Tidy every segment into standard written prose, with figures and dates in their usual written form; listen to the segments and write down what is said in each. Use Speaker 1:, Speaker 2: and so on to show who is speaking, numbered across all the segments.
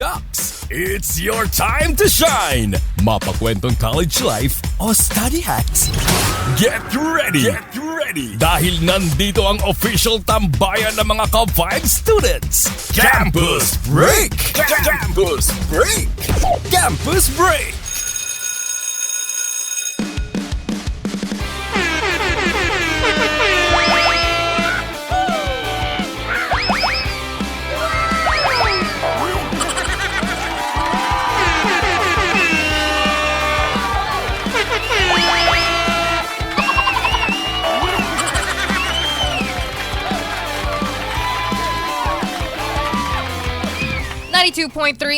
Speaker 1: Ducks, it's your time to shine! Mapakwentong college life o study hacks. Get ready! Get ready! Dahil nandito ang official tambayan ng mga ka-Vibe students. Campus Break! Campus Break! Campus Break!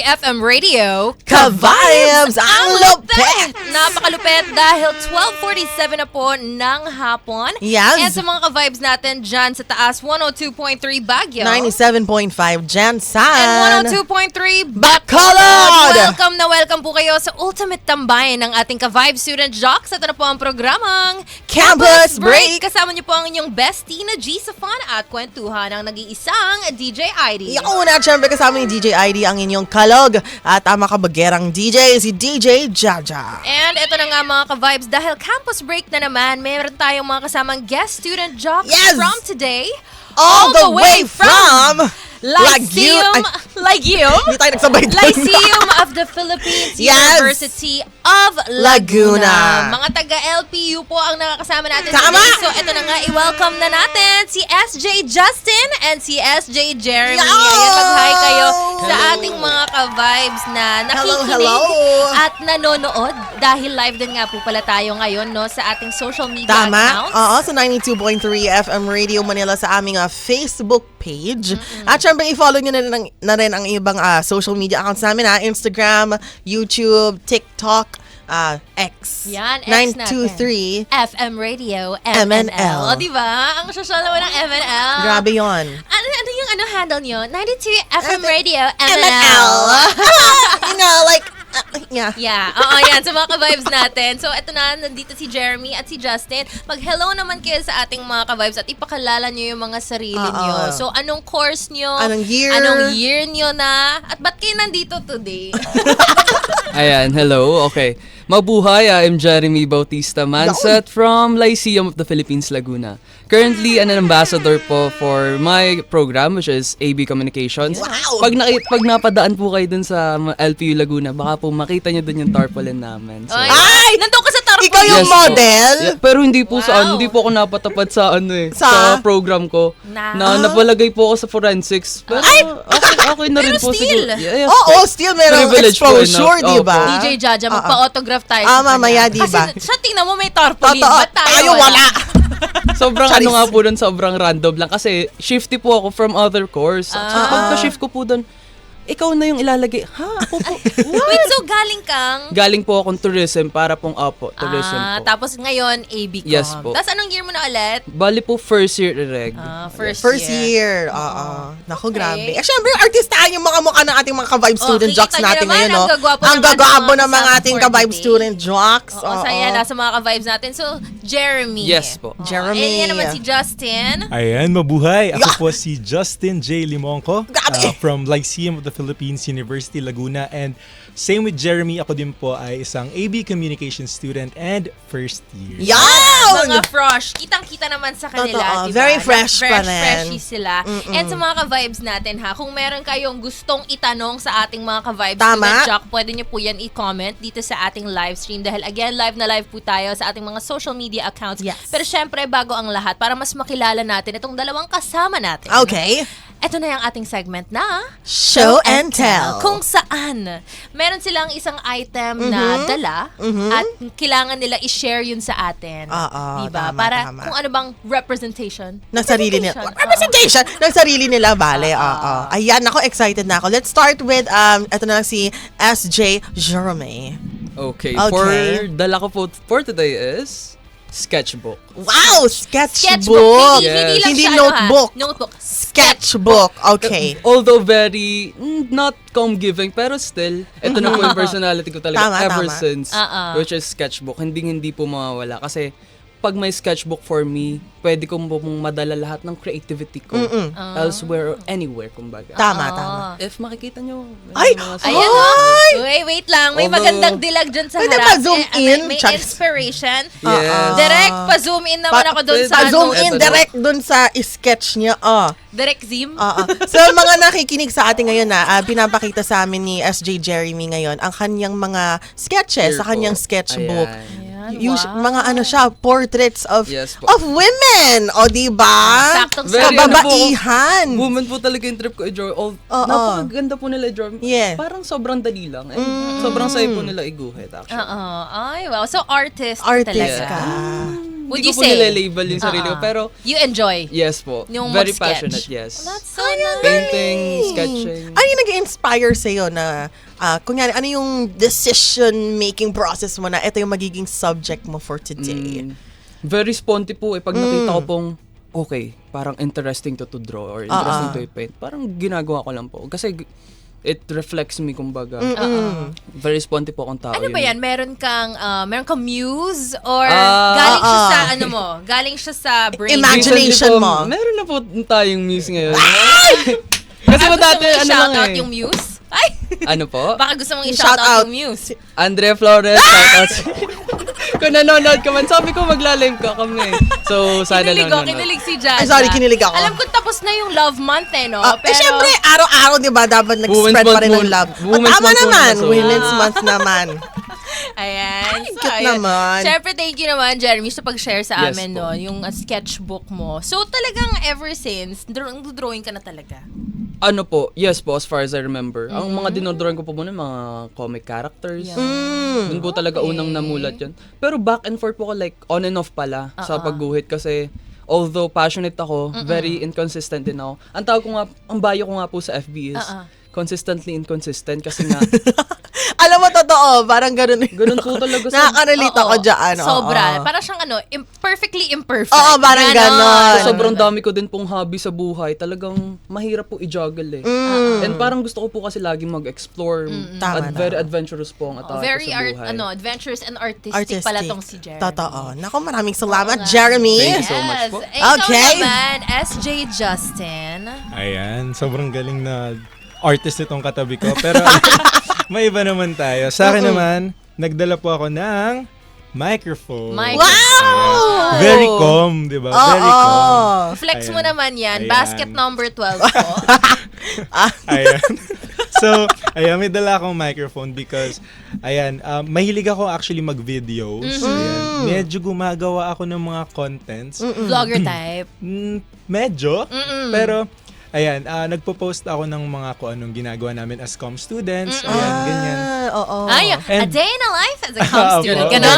Speaker 2: FM Radio.
Speaker 3: Ka-Vibes! Ang lupet!
Speaker 2: Napakalupet dahil 12:47 na po ng hapon.
Speaker 3: Yes.
Speaker 2: And sa mga ka-vibes natin dyan sa taas, 102.3 Baguio.
Speaker 3: 97.5 Jansan.
Speaker 2: And 102.3
Speaker 3: Bacolod!
Speaker 2: Welcome po kayo sa ultimate tambayan ng ating ka-vibe student jocks. Ito na po ang programang
Speaker 3: Campus Break.
Speaker 2: Kasama niyo po ang inyong bestie na G sa fun at kwentuhan ng nag-iisang DJ ID.
Speaker 3: Yung una, syempre kasama ni DJ ID ang inyong kalog at ang makabagerang DJ, si DJ Jaja.
Speaker 2: And ito na nga mga ka-vibes, dahil campus break na naman, meron tayong mga kasamang guest student jocks from today.
Speaker 3: All the way from
Speaker 2: Lyceum.
Speaker 3: Hindi tayo nagsabay doon.
Speaker 2: Lyceum of the Philippines University of Laguna. Mga taga-LPU po ang nakakasama natin today. So ito na nga, i-welcome na natin si SJ Justin and si SJ Jeremy. Ayan, mag-hi kayo sa ating mga ka-vibes na nakikinig at nanonood. Dahil live din nga po pala tayo ngayon no, sa ating social media accounts.
Speaker 3: Oo, sa 92.3 FM Radio Manila sa aming Facebook page. At syempre, i-follow nyo na rin ang ibang social media accounts namin, Instagram, YouTube, TikTok, X.
Speaker 2: Yan, X
Speaker 3: 923
Speaker 2: FM Radio MNL. O, diba? Ang social naman ng MNL.
Speaker 3: Grabe yon.
Speaker 2: Ano yung handle nyo? 92 FM Radio MNL.
Speaker 3: You know, like, yeah.
Speaker 2: Yeah, oo, yan. Sa mga ka-vibes natin. So, eto na, nandito si Jeremy at si Justin. Mag-hello naman kayo sa ating mga ka-vibes at ipakalala nyo yung mga sarili nyo. So, anong course nyo?
Speaker 3: Anong year?
Speaker 2: Anong year nyo na? At ba't kayo nandito today?
Speaker 4: Ayan, hello. Okay. Mabuhay, I'm Jeremy Bautista Mansat from Lyceum of the Philippines, Laguna. Currently, an ambassador po for my program, which is AB Communications.
Speaker 3: Wow!
Speaker 4: Pag napadaan po kayo dun sa LPU Laguna, baka po makita nyo dun yung tarpaulin namin. So,
Speaker 2: Ay! Nandun ka sa tarpaulin!
Speaker 3: Ikaw yung
Speaker 4: yes
Speaker 3: model?
Speaker 4: Po. Yeah, pero hindi po hindi po ako napatapat sa sa program ko. Na napalagay po ako sa forensics. Pero okay na rin
Speaker 2: pero
Speaker 4: po
Speaker 2: still.
Speaker 4: siguro. Yes,
Speaker 3: Still merong
Speaker 4: privilege po
Speaker 3: exposure,
Speaker 4: enough.
Speaker 3: di ba?
Speaker 2: DJ Jaja, magpa-autograph tayo.
Speaker 3: Mamaya, di ba?
Speaker 2: Kasi siya, tingnan mo may tarpaulin.
Speaker 3: Totoo,
Speaker 2: Ba't
Speaker 3: tayo wala.
Speaker 4: Sobrang nga po dun, sobrang random lang. Kasi shifty po ako from other course. So pagka-shift ko po dun, ikaw na yung ilalagay. Ha? Ako po.
Speaker 2: Wait, so galing kang?
Speaker 4: Galing po akong tourism para pong tourism po.
Speaker 2: Tapos ngayon, ABCom.
Speaker 4: Yes po.
Speaker 2: Tapos anong year mo na ulit?
Speaker 4: Bali po first year reg.
Speaker 2: First
Speaker 3: year. Oo. Naku, grabe. Syempre, artistahan yung mga mukha ng ating mga ka-vibe student jocks
Speaker 2: kita
Speaker 3: natin
Speaker 2: nyo
Speaker 3: ngayon,
Speaker 2: naman,
Speaker 3: no?
Speaker 2: ang gagwapo
Speaker 3: ng mga ating ka-vibe student jocks.
Speaker 2: Oo, saya na sa mga ka-vibes natin. So, Jeremy.
Speaker 4: Yes po.
Speaker 3: Jeremy.
Speaker 2: Yan naman si Justin.
Speaker 5: Ayan, mabuhay. Ako po si Justin J. Limonco
Speaker 3: Grabe.
Speaker 5: from Lyceum of the Philippines University Laguna, and same with Jeremy, ako din po ay isang AB Communications student and first year.
Speaker 3: Yan!
Speaker 2: Mga fresh. Kitang-kita naman sa kanila.
Speaker 3: Totoo.
Speaker 2: Diba?
Speaker 3: Very fresh pa rin.
Speaker 2: Freshy sila. And sa mga ka-vibes natin ha, kung meron kayong gustong itanong sa ating mga ka-vibes student jock, pwede nyo po yan i-comment dito sa ating live stream. Dahil again, live na live po tayo sa ating mga social media accounts.
Speaker 3: Yes.
Speaker 2: Pero syempre, bago ang lahat, para mas makilala natin itong dalawang kasama natin.
Speaker 3: Okay.
Speaker 2: Ito na yung ating segment na
Speaker 3: Show and Tell.
Speaker 2: Kung saan meron silang isang item na dala at kailangan nila i-share yun sa atin. Diba?
Speaker 3: Tama,
Speaker 2: Para
Speaker 3: tama.
Speaker 2: kung ano bang representation.
Speaker 3: Ng sarili nila. Representation! Ng sarili nila, bale. Ayan, ako, excited na ako. Let's start with, ito na lang si SJ Jeremy.
Speaker 4: Okay.
Speaker 3: Okay.
Speaker 4: Dala ko po for today is sketchbook.
Speaker 3: Wow! Sketchbook!
Speaker 2: Sketchbook.
Speaker 4: Yes.
Speaker 2: Hindi lang
Speaker 3: Hindi
Speaker 2: siya,
Speaker 3: notebook.
Speaker 2: Notebook.
Speaker 3: Sketchbook. Okay.
Speaker 4: Although very, not comb-giving, pero still, ito na po yung personality ko talaga
Speaker 3: Tama,
Speaker 4: ever
Speaker 3: tama.
Speaker 4: since, which is sketchbook. Hindi po mawawala. Kasi, pag may sketchbook for me, pwede ko pong madala lahat ng creativity ko elsewhere or anywhere, kumbaga.
Speaker 3: Tama.
Speaker 4: If makikita nyo,
Speaker 3: Ay!
Speaker 2: Ayan, wait lang. May
Speaker 4: Although-
Speaker 2: magandang dilag dyan sa
Speaker 3: Pwede
Speaker 2: harap.
Speaker 3: pa-zoom in?
Speaker 2: May
Speaker 3: Charis.
Speaker 2: inspiration.
Speaker 4: Yes.
Speaker 2: Direct, pa-zoom in naman ako doon sa
Speaker 3: zoom
Speaker 4: Eto
Speaker 3: in
Speaker 4: daw.
Speaker 3: direct dun sa sketch niya.
Speaker 2: Direct zoom.
Speaker 3: So, mga nakikinig sa atin ngayon pinapakita sa amin ni SJ Jeremy ngayon ang kanyang mga sketches
Speaker 4: Here
Speaker 3: sa kanyang
Speaker 4: po.
Speaker 3: sketchbook.
Speaker 2: Ayan,
Speaker 3: Mga siya, portraits of
Speaker 4: Yes po.
Speaker 3: of women. O, diba?
Speaker 2: Saktong
Speaker 4: Very
Speaker 3: Kababaihan.
Speaker 4: Woman po talaga yung trip ko i-draw. Napakaganda po nila i-draw.
Speaker 3: Yes.
Speaker 4: Parang sobrang dali lang. Sobrang sayo po nila iguhit actually.
Speaker 2: Ay, wow. So, artist
Speaker 3: Artist
Speaker 2: talaga.
Speaker 3: ka.
Speaker 2: Would
Speaker 4: Hindi
Speaker 2: you
Speaker 4: ko po
Speaker 2: say?
Speaker 4: nila-label yung sarili ko. Pero
Speaker 2: You enjoy?
Speaker 4: yes po.
Speaker 2: Yung
Speaker 4: Very
Speaker 2: mag-sketch.
Speaker 4: passionate, yes.
Speaker 2: That's so nice.
Speaker 4: Painting, sketching.
Speaker 3: Ano yung nag-inspire sa'yo na, kunyari, ano yung decision-making process mo na ito yung magiging subject mo for today?
Speaker 4: Very sponty po eh. Pag nakita ko pong, okay, parang interesting to draw or interesting to paint. Parang ginagawa ko lang po. Kasi it reflects me, kumbaga. Very sponty po akong tao.
Speaker 2: Ano ba yan? Meron kang muse? Or
Speaker 4: Ah,
Speaker 2: galing siya sa, ano mo? Galing siya sa brain?
Speaker 3: Imagination
Speaker 4: Recently po,
Speaker 3: mo.
Speaker 4: Meron na po tayong muse ngayon. Kasi
Speaker 2: Baka
Speaker 4: po
Speaker 2: gusto
Speaker 4: dati,
Speaker 2: mong
Speaker 4: ano lang
Speaker 2: i-shoutout
Speaker 4: eh.
Speaker 2: yung muse? Ay!
Speaker 4: Ano po?
Speaker 2: Baka gusto mong
Speaker 3: Shout
Speaker 2: i-shoutout
Speaker 3: out.
Speaker 2: yung muse.
Speaker 4: Andrea Flores, shoutout. Kung nanonood ka man, sabi ko magla-live ka kami. So, sana
Speaker 2: Kinilig si Jazza.
Speaker 3: Ay, sorry, kinilig ako.
Speaker 2: Alam ko tapos na yung love month no?
Speaker 3: Syempre, araw-araw, di ba, dapat nag-spread
Speaker 4: Women's
Speaker 3: pa rin
Speaker 4: Month
Speaker 3: ng love.
Speaker 4: Women's
Speaker 3: Tama
Speaker 4: Month
Speaker 3: naman,
Speaker 4: muna, so.
Speaker 3: Women's Month naman.
Speaker 2: Ayan. So,
Speaker 3: cute
Speaker 2: ayan.
Speaker 3: naman.
Speaker 2: Siyempre, thank you naman, Jeremy, sa pag-share sa
Speaker 4: Yes
Speaker 2: amin,
Speaker 4: po.
Speaker 2: no, yung sketchbook mo. So, talagang ever since, drawing ka na talaga?
Speaker 4: Ano po, yes po, as far as I remember. Ang mga dinodrawing ko po muna, mga comic characters. Doon po talaga unang namulat yan. Pero back and forth po ko, like, on and off pala sa pagguhit. Kasi, although passionate ako, very inconsistent din ako. Ang tawag ko nga, ang bio ko nga po sa FB is, consistently inconsistent. Kasi nga,
Speaker 3: Alam mo, totoo, parang ganun.
Speaker 4: ganun po talaga sa...
Speaker 3: Nakaka-relate ako dyan. oo.
Speaker 2: Sobra. Para siyang perfectly imperfect.
Speaker 3: Oo, parang ganon.
Speaker 4: Sobrang dami ko din pong hobby sa buhay. Talagang mahirap po i-juggle eh. And parang gusto ko po kasi laging mag-explore.
Speaker 3: Tama,
Speaker 4: Very adventurous po ang atake
Speaker 2: Very
Speaker 4: ko sa buhay.
Speaker 2: adventurous and artistic pala tong si Jeremy.
Speaker 3: Totoo. Naku, maraming salamat, Jeremy.
Speaker 4: Thank you so much po.
Speaker 2: Ikaw
Speaker 3: Okay.
Speaker 2: naman, SJ Justin.
Speaker 5: Ayan, sobrang galing na artist itong katabi ko. Pero may iba naman tayo. Sa akin naman, nagdala po ako ng microphone.
Speaker 2: Wow!
Speaker 5: Ayan. Very calm, di ba? Very calm.
Speaker 2: Flex mo
Speaker 5: Ayan.
Speaker 2: naman yan.
Speaker 5: Ayan.
Speaker 2: Basket number 12 po.
Speaker 5: Ayan. So, ayan, may dala akong microphone because, ayan, mahilig ako actually mag-videos. Ayan. Medyo gumagawa ako ng mga contents.
Speaker 2: Vlogger type.
Speaker 5: Medyo. Pero, ayan, nagpo-post ako ng mga kung anong ginagawa namin as comm students. Ayan, ganyan.
Speaker 3: Oo.
Speaker 2: Ay, a
Speaker 5: And-
Speaker 2: day in a life as a comm student.
Speaker 5: Opo.
Speaker 2: Ganon.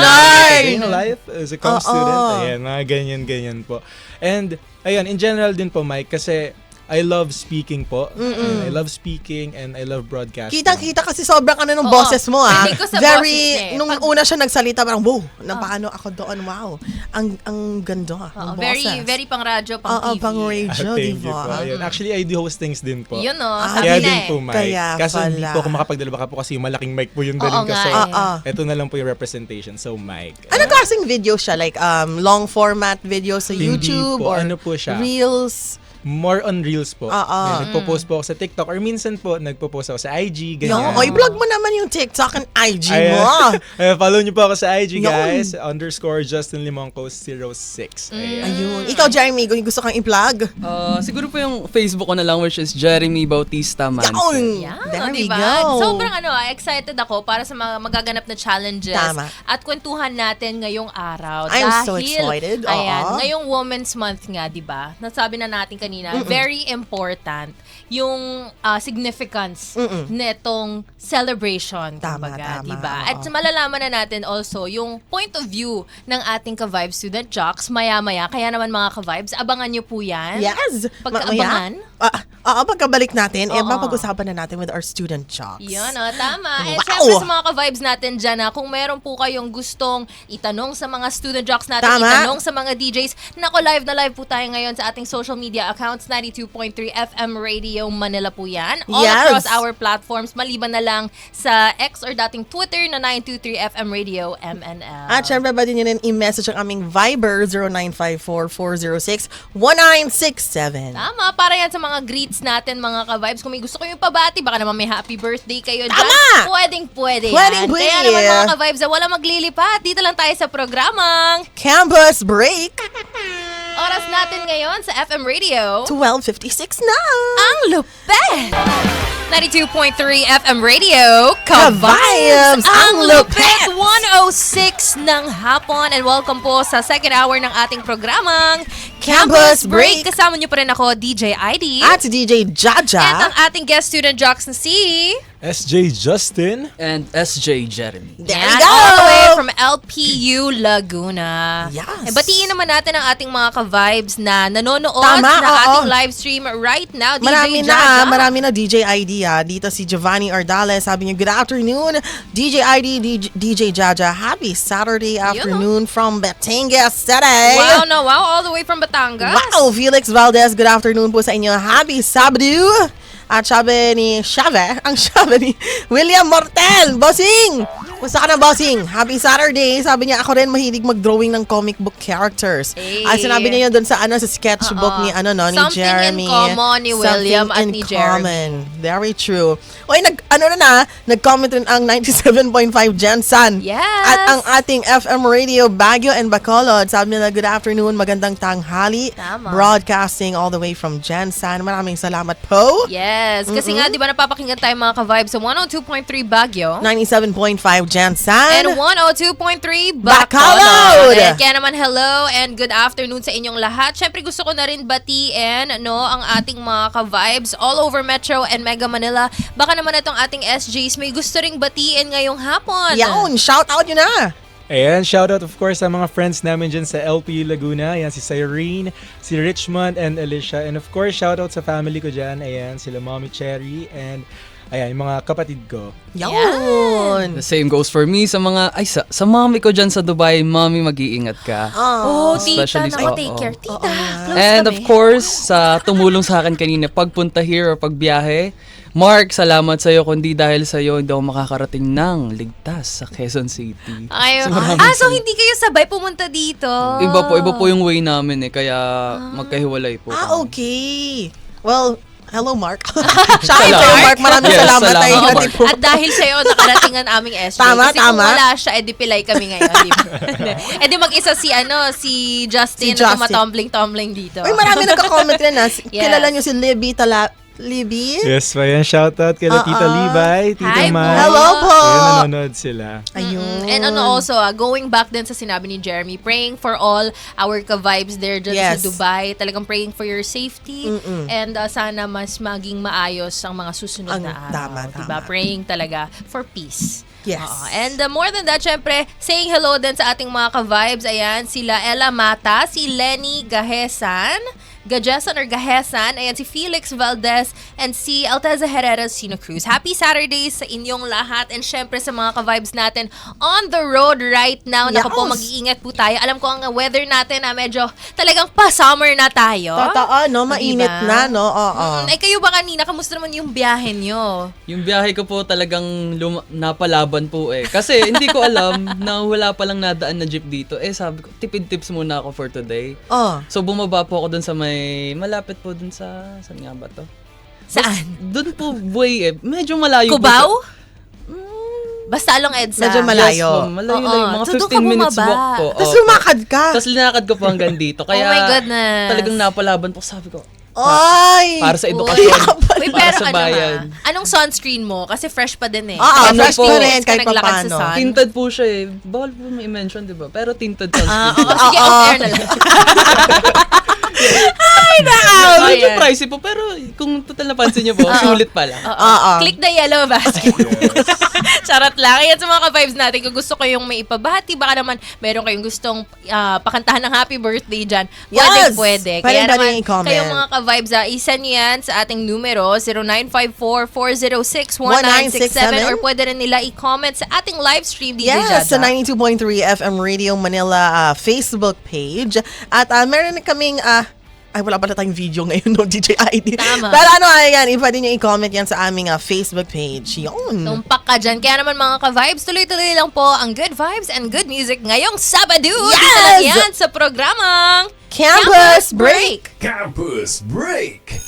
Speaker 5: Day in life as a comm student. Ayan, mga ganyan-ganyan po. And, ayan, in general din po, Mike, kasi I love speaking po. And I love speaking and I love broadcasting.
Speaker 3: Kitang-kita kasi sobrang ano nung
Speaker 2: Oo.
Speaker 3: boses mo,
Speaker 2: Hindi ko sa
Speaker 3: Very,
Speaker 2: boses niya eh.
Speaker 3: nung
Speaker 2: Pag-
Speaker 3: una siya nagsalita, parang, wow, napaano ako doon, wow. Ang ganda ng boses.
Speaker 2: Very pang radyo, pang TV.
Speaker 3: Pang radio, di
Speaker 5: Thank you po.
Speaker 3: ba?
Speaker 5: Ayun. Actually, I do hostings din po.
Speaker 2: Yun o,
Speaker 3: Ah,
Speaker 2: sabi
Speaker 5: Kaya
Speaker 2: na
Speaker 5: din
Speaker 2: eh.
Speaker 5: po, Mike.
Speaker 3: Kaya
Speaker 5: Kaso hindi
Speaker 3: pala.
Speaker 5: po ako makapagdala baka po kasi yung malaking mic po yung
Speaker 2: Oo
Speaker 5: dalhin ko.
Speaker 2: nga
Speaker 5: So,
Speaker 2: eh.
Speaker 5: ito na lang po yung representation. So, Mike.
Speaker 3: Anong klaseng video siya? Like, long format video sa
Speaker 5: Hindi
Speaker 3: YouTube?
Speaker 5: po.
Speaker 3: Or
Speaker 5: Ano po siya?
Speaker 3: Reels?
Speaker 5: More on Reels po.
Speaker 3: Oo.
Speaker 5: Yan, nagpo-post po ako sa TikTok or minsan po nagpo-post ako sa IG, ganyan.
Speaker 3: O, i-vlog mo naman yung TikTok and IG
Speaker 5: Ayan.
Speaker 3: mo.
Speaker 5: Follow niyo po ako sa IG,
Speaker 3: Yun.
Speaker 5: guys. _JustinLimonco06. Ayan.
Speaker 3: Ayun. Ikaw, Jeremy, kung gusto kang i-plug.
Speaker 4: Siguro po yung Facebook ko na lang, which is Jeremy Bautista Manse.
Speaker 3: Yaon!
Speaker 2: Yeah,
Speaker 3: There we
Speaker 2: diba?
Speaker 3: go.
Speaker 2: Sobrang excited ako para sa mga magaganap na challenges
Speaker 3: Tama.
Speaker 2: at kwentuhan natin ngayong araw.
Speaker 3: I'm
Speaker 2: dahil,
Speaker 3: so excited.
Speaker 2: Ayan,
Speaker 3: Oo.
Speaker 2: ngayong Women's Month nga, di ba? Nasabi na natin kanina, very important yung significance netong celebration,
Speaker 3: Tama,
Speaker 2: kumbaga,
Speaker 3: tama,
Speaker 2: di ba?
Speaker 3: oo.
Speaker 2: At malalaman na natin also yung point of view ng ating ka-Vibe student jocks maya-maya. Kaya naman mga ka-Vibes, abangan nyo po yan.
Speaker 3: Yes.
Speaker 2: Pagkaabangan.
Speaker 3: Pagkabalik natin,
Speaker 2: Oo.
Speaker 3: mapag-usapan na natin with our student jocks.
Speaker 2: Yun, tama. And
Speaker 3: Wow!
Speaker 2: syempre sa mga ka-vibes natin dyan, kung meron po kayong gustong itanong sa mga student jocks natin,
Speaker 3: Tama.
Speaker 2: itanong sa mga DJs, nako live na live po tayo ngayon sa ating social media accounts. accounts, 92.3 FM Radio Manila po yan. All
Speaker 3: Yes.
Speaker 2: across our platforms, maliban na lang sa X or dating Twitter na 923 FM Radio MNL.
Speaker 3: At syempre, pwede nyo rin i-message ang aming Viber 0954-406-1967.
Speaker 2: Tama, para yan sa mga greets natin, mga ka-vibes. Kung may gusto kayo pabati, baka naman may happy birthday kayo dyan.
Speaker 3: Tama!
Speaker 2: Pwedeng-pwede yan.
Speaker 3: Pwedeng-pwede.
Speaker 2: Kaya naman mga ka-vibes, wala maglilipat. Dito lang tayo sa programang
Speaker 3: Campus Break,
Speaker 2: oras natin ngayon sa FM Radio.
Speaker 3: 12:56 na.
Speaker 2: Ang lupet! 92.3 FM Radio,
Speaker 3: Ka-vibes, ang lupet!
Speaker 2: 106 ng hapon, and welcome po sa second hour ng ating programang
Speaker 3: Campus Break.
Speaker 2: Kasama niyo pa rin ako, DJ ID.
Speaker 3: At si DJ Jaja.
Speaker 2: And ang ating guest student jocks na si...
Speaker 5: SJ Justin.
Speaker 4: And SJ Jeremy.
Speaker 3: There
Speaker 2: Yan,
Speaker 3: we go!
Speaker 2: all the way from LPU Laguna.
Speaker 3: Yes.
Speaker 2: Batiin naman natin ang ating mga ka-vibes na nanonood
Speaker 3: Tama,
Speaker 2: na
Speaker 3: oo.
Speaker 2: ating live stream right now.
Speaker 3: Marami
Speaker 2: DJ
Speaker 3: na,
Speaker 2: Jaja.
Speaker 3: marami na DJ ID Dito si Giovanni Ardales, sabi niya, good afternoon, DJ ID, DJ Jaja. Happy Saturday afternoon from Batangas City.
Speaker 2: Wow, no, wow. All the way from Batangas.
Speaker 3: Wow, Felix Valdez, good afternoon po sa inyo. Happy Sabado. At sabi ni William Mortel, bossing! Kumusta ka na, bossing? Happy Saturday. Sabi niya, ako rin mahilig mag-drawing ng comic book characters.
Speaker 2: Hey.
Speaker 3: Ay, sinabi niya yun doon sa sketchbook ni ni
Speaker 2: Something
Speaker 3: Jeremy.
Speaker 2: in common ni William at ni Jeremy.
Speaker 3: Very true. Oy, nag-comment rin ang 97.5 Jensen.
Speaker 2: Yes.
Speaker 3: At ang ating FM Radio Baguio and Bacolod. Sabi nila, good afternoon, magandang tanghali.
Speaker 2: Tama.
Speaker 3: Broadcasting all the way from Jensen. Maraming salamat po.
Speaker 2: Yes. Kasi nga, di ba napapakinggan tayo mga ka-vibes sa 102.3 Baguio
Speaker 3: 97.5 Jensen.
Speaker 2: and 102.3
Speaker 3: Bacolod.
Speaker 2: Bacolod. And kaya naman, hello and good afternoon sa inyong lahat. Siyempre, gusto ko na rin batiin ang ating mga ka-vibes all over Metro and Mega Manila. Baka naman itong ating SJs may gusto ring batiin ngayong hapon.
Speaker 3: Yawn, shout out yun na.
Speaker 5: Ayan, shoutout of course sa mga friends namin dyan sa LPU Laguna. Ayan, si Cyrene, si Richmond, and Alicia. And of course, shoutout sa family ko dyan. Ayan, sila Mommy Cherry and ayan, yung mga kapatid ko.
Speaker 3: Yawn.
Speaker 4: The same goes for me sa mga, sa mommy ko dyan sa Dubai. Mommy, mag-iingat ka.
Speaker 2: Oh, tita,
Speaker 4: Especially
Speaker 2: naku,
Speaker 4: sa-
Speaker 2: take
Speaker 4: oo.
Speaker 2: care. Tita, close
Speaker 4: And
Speaker 2: kami.
Speaker 4: of course, sa tumulong sa akin kanina, pagpunta here or pagbiyahe, Mark, salamat sa'yo. Kundi dahil sa'yo, hindi ako makakarating ng ligtas sa Quezon City.
Speaker 2: Ayun.
Speaker 4: maraming
Speaker 2: So hindi kayo sabay pumunta dito?
Speaker 4: Iba po yung way namin kaya magkahiwalay po. kami.
Speaker 3: Okay. Well, hello, Mark. Shout out
Speaker 4: Hello.
Speaker 3: sa'yo, Mark. Maraming
Speaker 4: Yes,
Speaker 3: salamat.
Speaker 4: salamat,
Speaker 3: Ay,
Speaker 4: Mark.
Speaker 3: hinatid po.
Speaker 2: At dahil sa'yo, nakarating ang aming SJ.
Speaker 3: Tama,
Speaker 2: Kasi kung
Speaker 3: tama.
Speaker 2: wala siya, edi pilay kami ngayon. Di ba? Edi mag-isa si Justin
Speaker 3: Si
Speaker 2: na
Speaker 3: Justin.
Speaker 2: tumatumbling-tumbling dito.
Speaker 3: Uy, marami nagka-comment rin na.
Speaker 2: Yes.
Speaker 3: Kilala niyo si Libby?
Speaker 5: Yes, pa yan. Shoutout kila Tita Libay, Tita
Speaker 2: Hi,
Speaker 5: Mai.
Speaker 3: Hello po.
Speaker 5: Ayun, nanonood sila.
Speaker 3: Ayun.
Speaker 2: And also, going back din sa sinabi ni Jeremy, praying for all our ka-vibes there dyan
Speaker 3: Yes.
Speaker 2: sa Dubai. Talagang praying for your safety. And sana mas maging maayos ang mga susunod
Speaker 3: Ang
Speaker 2: na araw.
Speaker 3: tama,
Speaker 2: Diba?
Speaker 3: tama.
Speaker 2: Praying talaga for peace.
Speaker 3: Yes.
Speaker 2: And more than that, syempre, saying hello din sa ating mga ka-vibes. Ayan, sila Ella Mata, si Lenny Gahesan, ayan, si Felix Valdez, and si Alteza Herrera Sino Cruz. Happy Saturdays sa inyong lahat, and syempre sa mga ka-vibes natin on the road right now. Naku po,
Speaker 3: Yes.
Speaker 2: mag-iingat po tayo. Alam ko ang weather natin medyo talagang pa-summer na tayo.
Speaker 3: Totoo, no? Mainit
Speaker 2: Diba?
Speaker 3: na, no? Oo.
Speaker 2: Kayo ba kanina, kamusta naman yung biyahe nyo?
Speaker 4: Yung biyahe ko po talagang napalaban po eh. Kasi hindi ko alam na wala palang nadaan na jeep dito. Sabi ko, tipid tips muna ako for today.
Speaker 3: Oh.
Speaker 4: So bumaba po ako dun sa malapit po dun sa, saan nga ba to?
Speaker 2: Saan?
Speaker 4: Dun po buhay eh. Medyo malayo
Speaker 2: Cubao?
Speaker 4: po.
Speaker 2: Basta along EDSA.
Speaker 3: Medyo malayo.
Speaker 4: Yes po, malayo-layo.
Speaker 2: Oo.
Speaker 4: Mga
Speaker 2: So, doon ka
Speaker 4: 15 minutes
Speaker 2: bumaba.
Speaker 4: walk po.
Speaker 3: Tapos
Speaker 4: Opo.
Speaker 3: lumakad ka.
Speaker 4: Tapos linakad ko po hanggang dito. Kaya
Speaker 2: Oh my goodness.
Speaker 4: talagang napalaban po. Sabi ko,
Speaker 3: Ay!
Speaker 4: para sa edukasyon.
Speaker 2: Uy,
Speaker 4: para
Speaker 2: pero
Speaker 4: sa bayan.
Speaker 2: anong sunscreen mo? Kasi fresh pa din eh.
Speaker 3: Oo,
Speaker 4: Ano
Speaker 3: fresh
Speaker 4: po?
Speaker 3: pa rin kahit pa
Speaker 2: Naglakad
Speaker 3: paano.
Speaker 2: sa sun.
Speaker 4: Tinted po siya eh. Bawal po may mention, di ba? Pero tinted sunscreen.
Speaker 2: Sige, off-air na lang.
Speaker 4: Medyo
Speaker 2: Ayan.
Speaker 4: pricey po, pero kung total napansin niyo po, sulit pala.
Speaker 3: Oo.
Speaker 2: Click the yellow basket. Charot lang. Ayan sa mga ka-vibes natin, kung gusto kayong may ipabahati, baka naman meron kayong gustong pakantahan ng happy birthday dyan,
Speaker 3: Yes!
Speaker 2: pwede.
Speaker 3: Pwede
Speaker 2: Kaya
Speaker 3: ba
Speaker 2: naman,
Speaker 3: rin i-comment?
Speaker 2: kayong mga ka-vibes, isa niyo yan sa ating numero, 0954-406-1967, or pwede rin nila i-comment sa ating live stream, DJ
Speaker 3: Yes, sa
Speaker 2: Jaja.
Speaker 3: 92.3 FM Radio Manila Facebook page. At meron na kaming Ay, wala pala tayong video ngayon, no, DJ ID.
Speaker 2: Tama.
Speaker 3: Pero ayan, pwede nyo i-comment yan sa aming Facebook page. Yun.
Speaker 2: Tumpak ka dyan. Kaya naman mga ka-vibes, tuloy-tuloy lang po ang good vibes and good music ngayong Sabado.
Speaker 3: Yes!
Speaker 2: Dito lang yan sa programang
Speaker 3: Campus Break!
Speaker 1: Campus Break!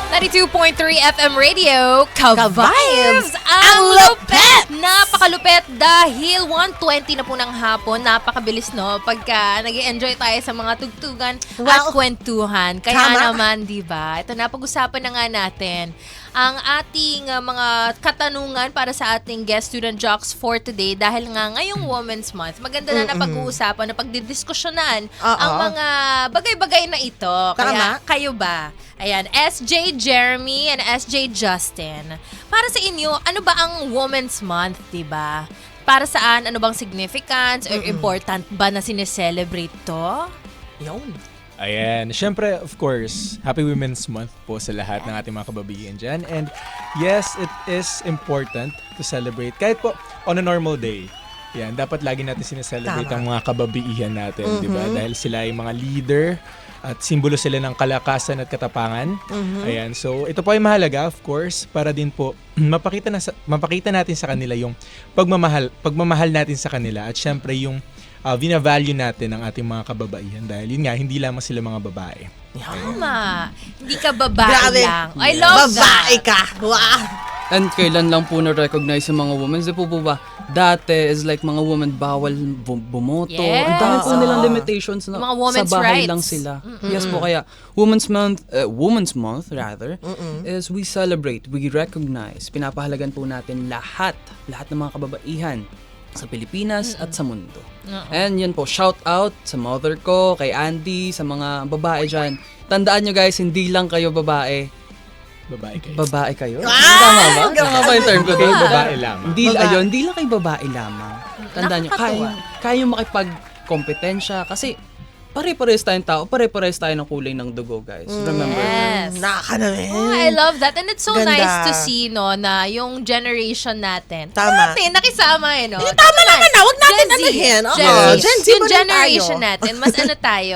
Speaker 2: 92.3 FM Radio, Ka-Vibes
Speaker 3: Ang lupet!
Speaker 2: Napakalupet dahil 1:20 na po ng hapon. Napakabilis, no? Pagka nag-enjoy tayo sa mga tugtugan at
Speaker 3: Well,
Speaker 2: kwentuhan. Kaya
Speaker 3: tama.
Speaker 2: naman, di ba? Ito na, pag-usapan na nga natin ang ating mga katanungan para sa ating guest student jocks for today dahil nga ngayong Women's Month, maganda na pag-uusapan na pagdidiskusyonan ang mga bagay-bagay na ito. Kaya kayo ba? Ayan, SJ Jeremy and SJ Justin. Para sa inyo, ano ba ang Women's Month, diba? Para saan? Ano bang significance? Or important ba na sineselebrate to?
Speaker 3: Yun.
Speaker 5: Ayan. Siyempre, of course, Happy Women's Month po sa lahat ng ating mga kababaihan dyan. And yes, it is important to celebrate. Kahit po on a normal day. Yan, dapat lagi natin sineselebrate ang mga kababaihan natin, di ba? Dahil sila ay mga leader at simbolo sila ng kalakasan at katapangan. Ayan, so ito po ay mahalaga, of course, para din po mapakita natin sa kanila yung pagmamahal natin sa kanila at syempre yung vina-value natin ang ating mga kababaihan dahil yun nga, hindi lamang sila mga babae.
Speaker 2: Tama. Hindi ka babae
Speaker 3: Grabe.
Speaker 2: lang. I love
Speaker 3: Babae
Speaker 2: that.
Speaker 3: ka. Wow.
Speaker 4: And kailan lang po na-recognize yung mga women? Di po ba? Dati is like mga women bawal bumoto.
Speaker 2: Yes.
Speaker 4: Ang dami po nilang limitations na
Speaker 2: Mga women's
Speaker 4: sa bahay
Speaker 2: rights.
Speaker 4: lang sila. Yes po, kaya Women's Month rather, is we celebrate, we recognize, pinapahalagan po natin lahat ng mga kababaihan sa Pilipinas at sa mundo. And yun po, shout out sa mother ko, kay Andy, sa mga babae dyan. Tandaan nyo guys, hindi lang kayo babae.
Speaker 5: Babae kayo.
Speaker 4: Babae kayo? Tama ba? Tama ba yung term ko doon?
Speaker 5: Babae lamang.
Speaker 4: Hindi lang kayo babae lamang. Tandaan nyo, kaya makipagkompetensya kasi pare-pares tayong tao, pare-pares tayo ng kulay ng dugo, guys. Remember?
Speaker 2: Yes.
Speaker 3: Nakakanamin.
Speaker 2: Oh, I love that. And it's so
Speaker 3: Ganda.
Speaker 2: nice to see, no, na yung generation natin.
Speaker 3: Tama.
Speaker 2: Natin, nakisama, no?
Speaker 3: Tama naman na, wag natin anuhin.
Speaker 2: Gen Z.
Speaker 3: Gen Z
Speaker 2: Yung
Speaker 3: pa rin
Speaker 2: generation
Speaker 3: tayo.
Speaker 2: natin, mas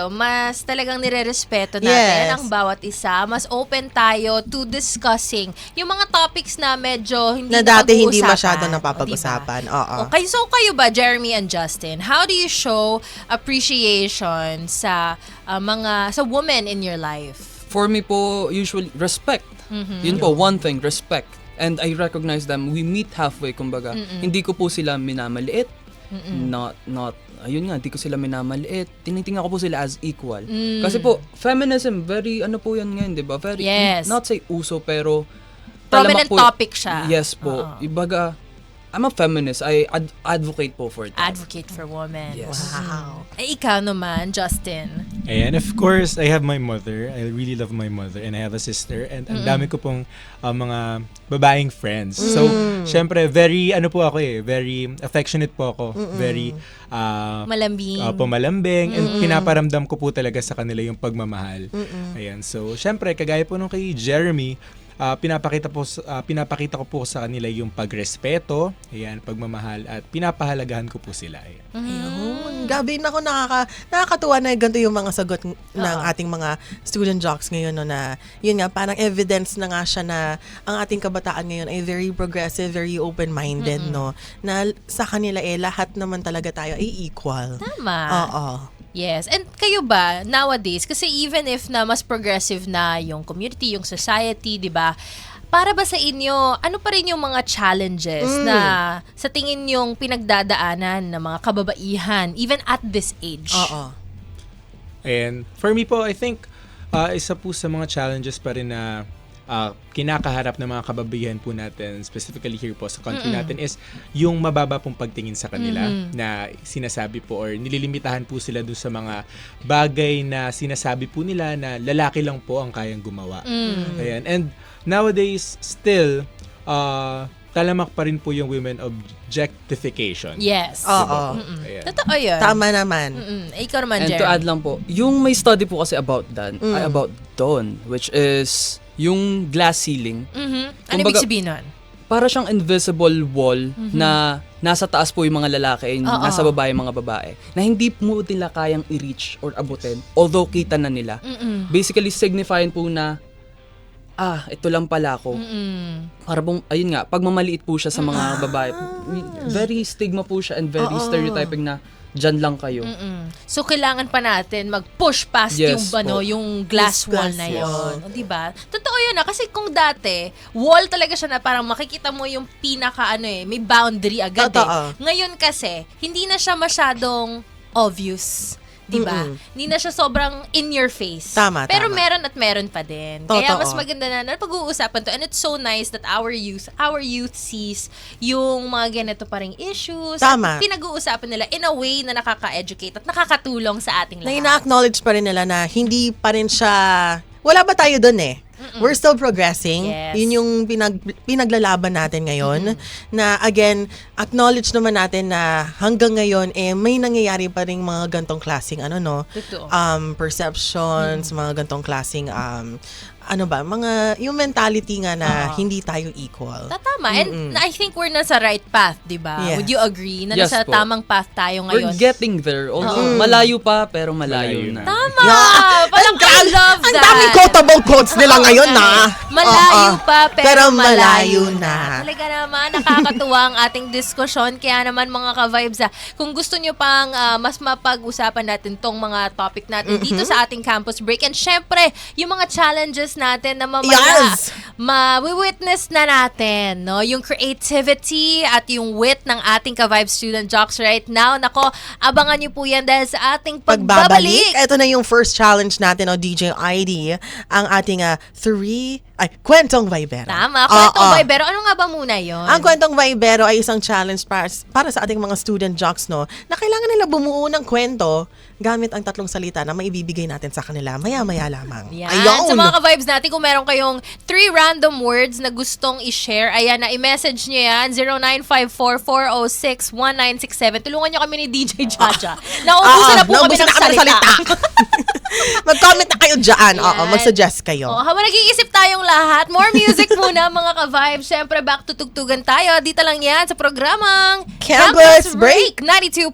Speaker 2: mas talagang nire-respeto natin
Speaker 3: Yes.
Speaker 2: ang bawat isa. Mas open tayo to discussing yung mga topics na medyo hindi
Speaker 3: Na dati hindi
Speaker 2: napag-uusapan.
Speaker 3: masyado
Speaker 2: O,
Speaker 3: napapag-usapan.
Speaker 2: diba?
Speaker 3: Oo.
Speaker 2: Okay, so kayo ba, Jeremy and Justin, how do you show appreciation sa sa women in your life?
Speaker 4: For me po, usually, respect. Yun po, one thing, respect. And I recognize them. We meet halfway, kumbaga. Hindi ko po sila minamaliit. Ayun nga, hindi ko sila minamaliit. Tinitingnan ko po sila as equal. Kasi po, feminism, very, ano po yan ngayon, di ba? Very,
Speaker 2: Yes.
Speaker 4: not say uso, pero
Speaker 2: Prominent
Speaker 4: talamak po,
Speaker 2: topic siya.
Speaker 4: Yes po. Ibaga, I'm a feminist. I advocate po for that.
Speaker 2: Advocate for women.
Speaker 4: Yes.
Speaker 3: Wow.
Speaker 2: Ay, ikaw naman, Justin.
Speaker 5: And of course, I have my mother. I really love my mother. And I have a sister. And ang dami ko pong mga babaeng friends. So, syempre, very affectionate po ako. Very,
Speaker 2: Malambing.
Speaker 5: pumalambing. And pinaparamdam ko po talaga sa kanila yung pagmamahal. Ayan. So, syempre, kagaya po nung kay Jeremy, pinapakita ko po sa kanila yung pagrespeto, ayan, pagmamahal, at pinapahalagahan ko po sila. Ayan.
Speaker 3: Ayun. Gabi na ako nakakatuwa na ganito yung mga sagot ng ating mga student jocks ngayon, no, na yun nga, parang evidence na nga siya na ang ating kabataan ngayon ay very progressive, very open-minded, no, na sa kanila lahat naman talaga tayo ay equal.
Speaker 2: Tama.
Speaker 3: Oo.
Speaker 2: Yes. And kayo ba, nowadays, kasi even if na mas progressive na yung community, yung society, di ba, para ba sa inyo, ano pa rin yung mga challenges na sa tingin yung pinagdadaanan ng mga kababaihan, even at this age?
Speaker 3: Oo.
Speaker 5: And for me po, I think, isa po sa mga challenges pa rin na kinakaharap ng mga kababaihan po natin, specifically here po sa country natin, is yung mababa pong pagtingin sa kanila na sinasabi po or nililimitahan po sila dun sa mga bagay na sinasabi po nila na lalaki lang po ang kayang gumawa. Ayan. And nowadays, still, talamak pa rin po yung women objectification.
Speaker 2: Yes.
Speaker 3: Oo.
Speaker 5: Ayan.
Speaker 2: Totoo yun.
Speaker 3: Tama naman.
Speaker 2: Ikaw naman,
Speaker 4: And
Speaker 2: Jeremy.
Speaker 4: to add lang po, yung may study po kasi about that, about dawn, which is yung glass ceiling.
Speaker 2: Ano
Speaker 4: Kumbaga,
Speaker 2: ibig sabihin nun?
Speaker 4: para siyang invisible wall na nasa taas po yung mga lalaki and nasa baba yung mga babae. Na hindi mo nila kayang i-reach or abutin, although kita na nila. Basically, signifying po na, ito lang pala ako. Para bang, ayun nga, pagmamaliit po siya sa mga babae. Very stigma po siya and very stereotyping na dyan lang kayo.
Speaker 2: So, kailangan pa natin mag-push past
Speaker 4: Yes,
Speaker 2: yung glass
Speaker 3: Yes,
Speaker 2: wall
Speaker 3: glass
Speaker 2: na
Speaker 3: wall.
Speaker 2: yun. O, diba? Totoo yun kasi kung dati, wall talaga siya na parang makikita mo yung pinaka may boundary agad
Speaker 3: Totoo.
Speaker 2: Ngayon kasi, hindi na siya masyadong obvious. Diba? Hindi na siya sobrang in your face.
Speaker 3: Tama,
Speaker 2: Pero
Speaker 3: tama.
Speaker 2: meron at meron pa din. Kaya
Speaker 3: Totoo.
Speaker 2: mas maganda na pag-uusapan to. And it's so nice that our youth sees yung mga ganito pa ring issues.
Speaker 3: Tama.
Speaker 2: At pinag-uusapan nila in a way na nakaka-educate at nakakatulong sa ating
Speaker 3: Na
Speaker 2: lahat.
Speaker 3: ina-acknowledge pa rin nila na hindi pa rin siya, wala ba tayo dun eh? We're still progressing.
Speaker 2: Yes.
Speaker 3: Yun yung pinaglalaban natin ngayon. Na again, acknowledge naman natin na hanggang ngayon may nangyayari pa rin mga gantong klaseng
Speaker 2: Totoo.
Speaker 3: perceptions, mga gantong klaseng yung mentality nga na hindi tayo equal.
Speaker 2: Tama. And I think we're nasa right path, di ba?
Speaker 3: Yes.
Speaker 2: Would you agree? Na
Speaker 4: Yes
Speaker 2: nasa
Speaker 4: po.
Speaker 2: tamang path tayo ngayon.
Speaker 4: We're getting there. Although, malayo pa, pero malayo na.
Speaker 2: Tama!
Speaker 3: Yeah.
Speaker 2: Parang I love that.
Speaker 3: Ang daming quotable quotes nila
Speaker 2: Oo,
Speaker 3: ngayon
Speaker 2: nga
Speaker 3: na.
Speaker 2: eh. Malayo
Speaker 3: Oo.
Speaker 2: pa, pero malayo na.
Speaker 3: na.
Speaker 2: Talaga naman, nakakatuwa ang ating diskusyon. Kaya naman mga ka-vibes, kung gusto nyo pang mas mapag-usapan natin tong mga topic natin dito sa ating campus break. And syempre, yung mga challenges natin na mamaya,
Speaker 3: Yes!
Speaker 2: ma-witness na natin, no? Yung creativity at yung wit ng ating ka-vibes student jocks right now. Nako, abangan nyo po yan dahil sa ating pagbabalik.
Speaker 3: Ito na yung first challenge natin, DJ ID, ang ating Kwentong Vibero.
Speaker 2: Tama, kwentong vibero. Ano nga ba muna yon?
Speaker 3: Ang Kwentong Vibero ay isang challenge para sa ating mga student jocks, no, na kailangan nila bumuo ng kwento gamit ang 3 salita na maibibigay natin sa kanila maya-maya lamang.
Speaker 2: Yan.
Speaker 3: Ayun!
Speaker 2: Sa mga ka-vibes natin, kung meron kayong 3 random words na gustong i-share, ayan, na i-message nyo yan, 0954-406-1967. Tulungan nyo kami ni DJ Jaja. Nauubusan na po kami
Speaker 3: naubusan
Speaker 2: ng
Speaker 3: na
Speaker 2: salita.
Speaker 3: Mag-comment na kayo dyan. Oo,
Speaker 2: Yan.
Speaker 3: mag-suggest kayo.
Speaker 2: Habang nag-iisip tayong lahat, more music muna mga ka-vibes. Siyempre, back to tugtugan tayo. Dito lang yan sa programang
Speaker 3: Campus Break.
Speaker 2: 92.3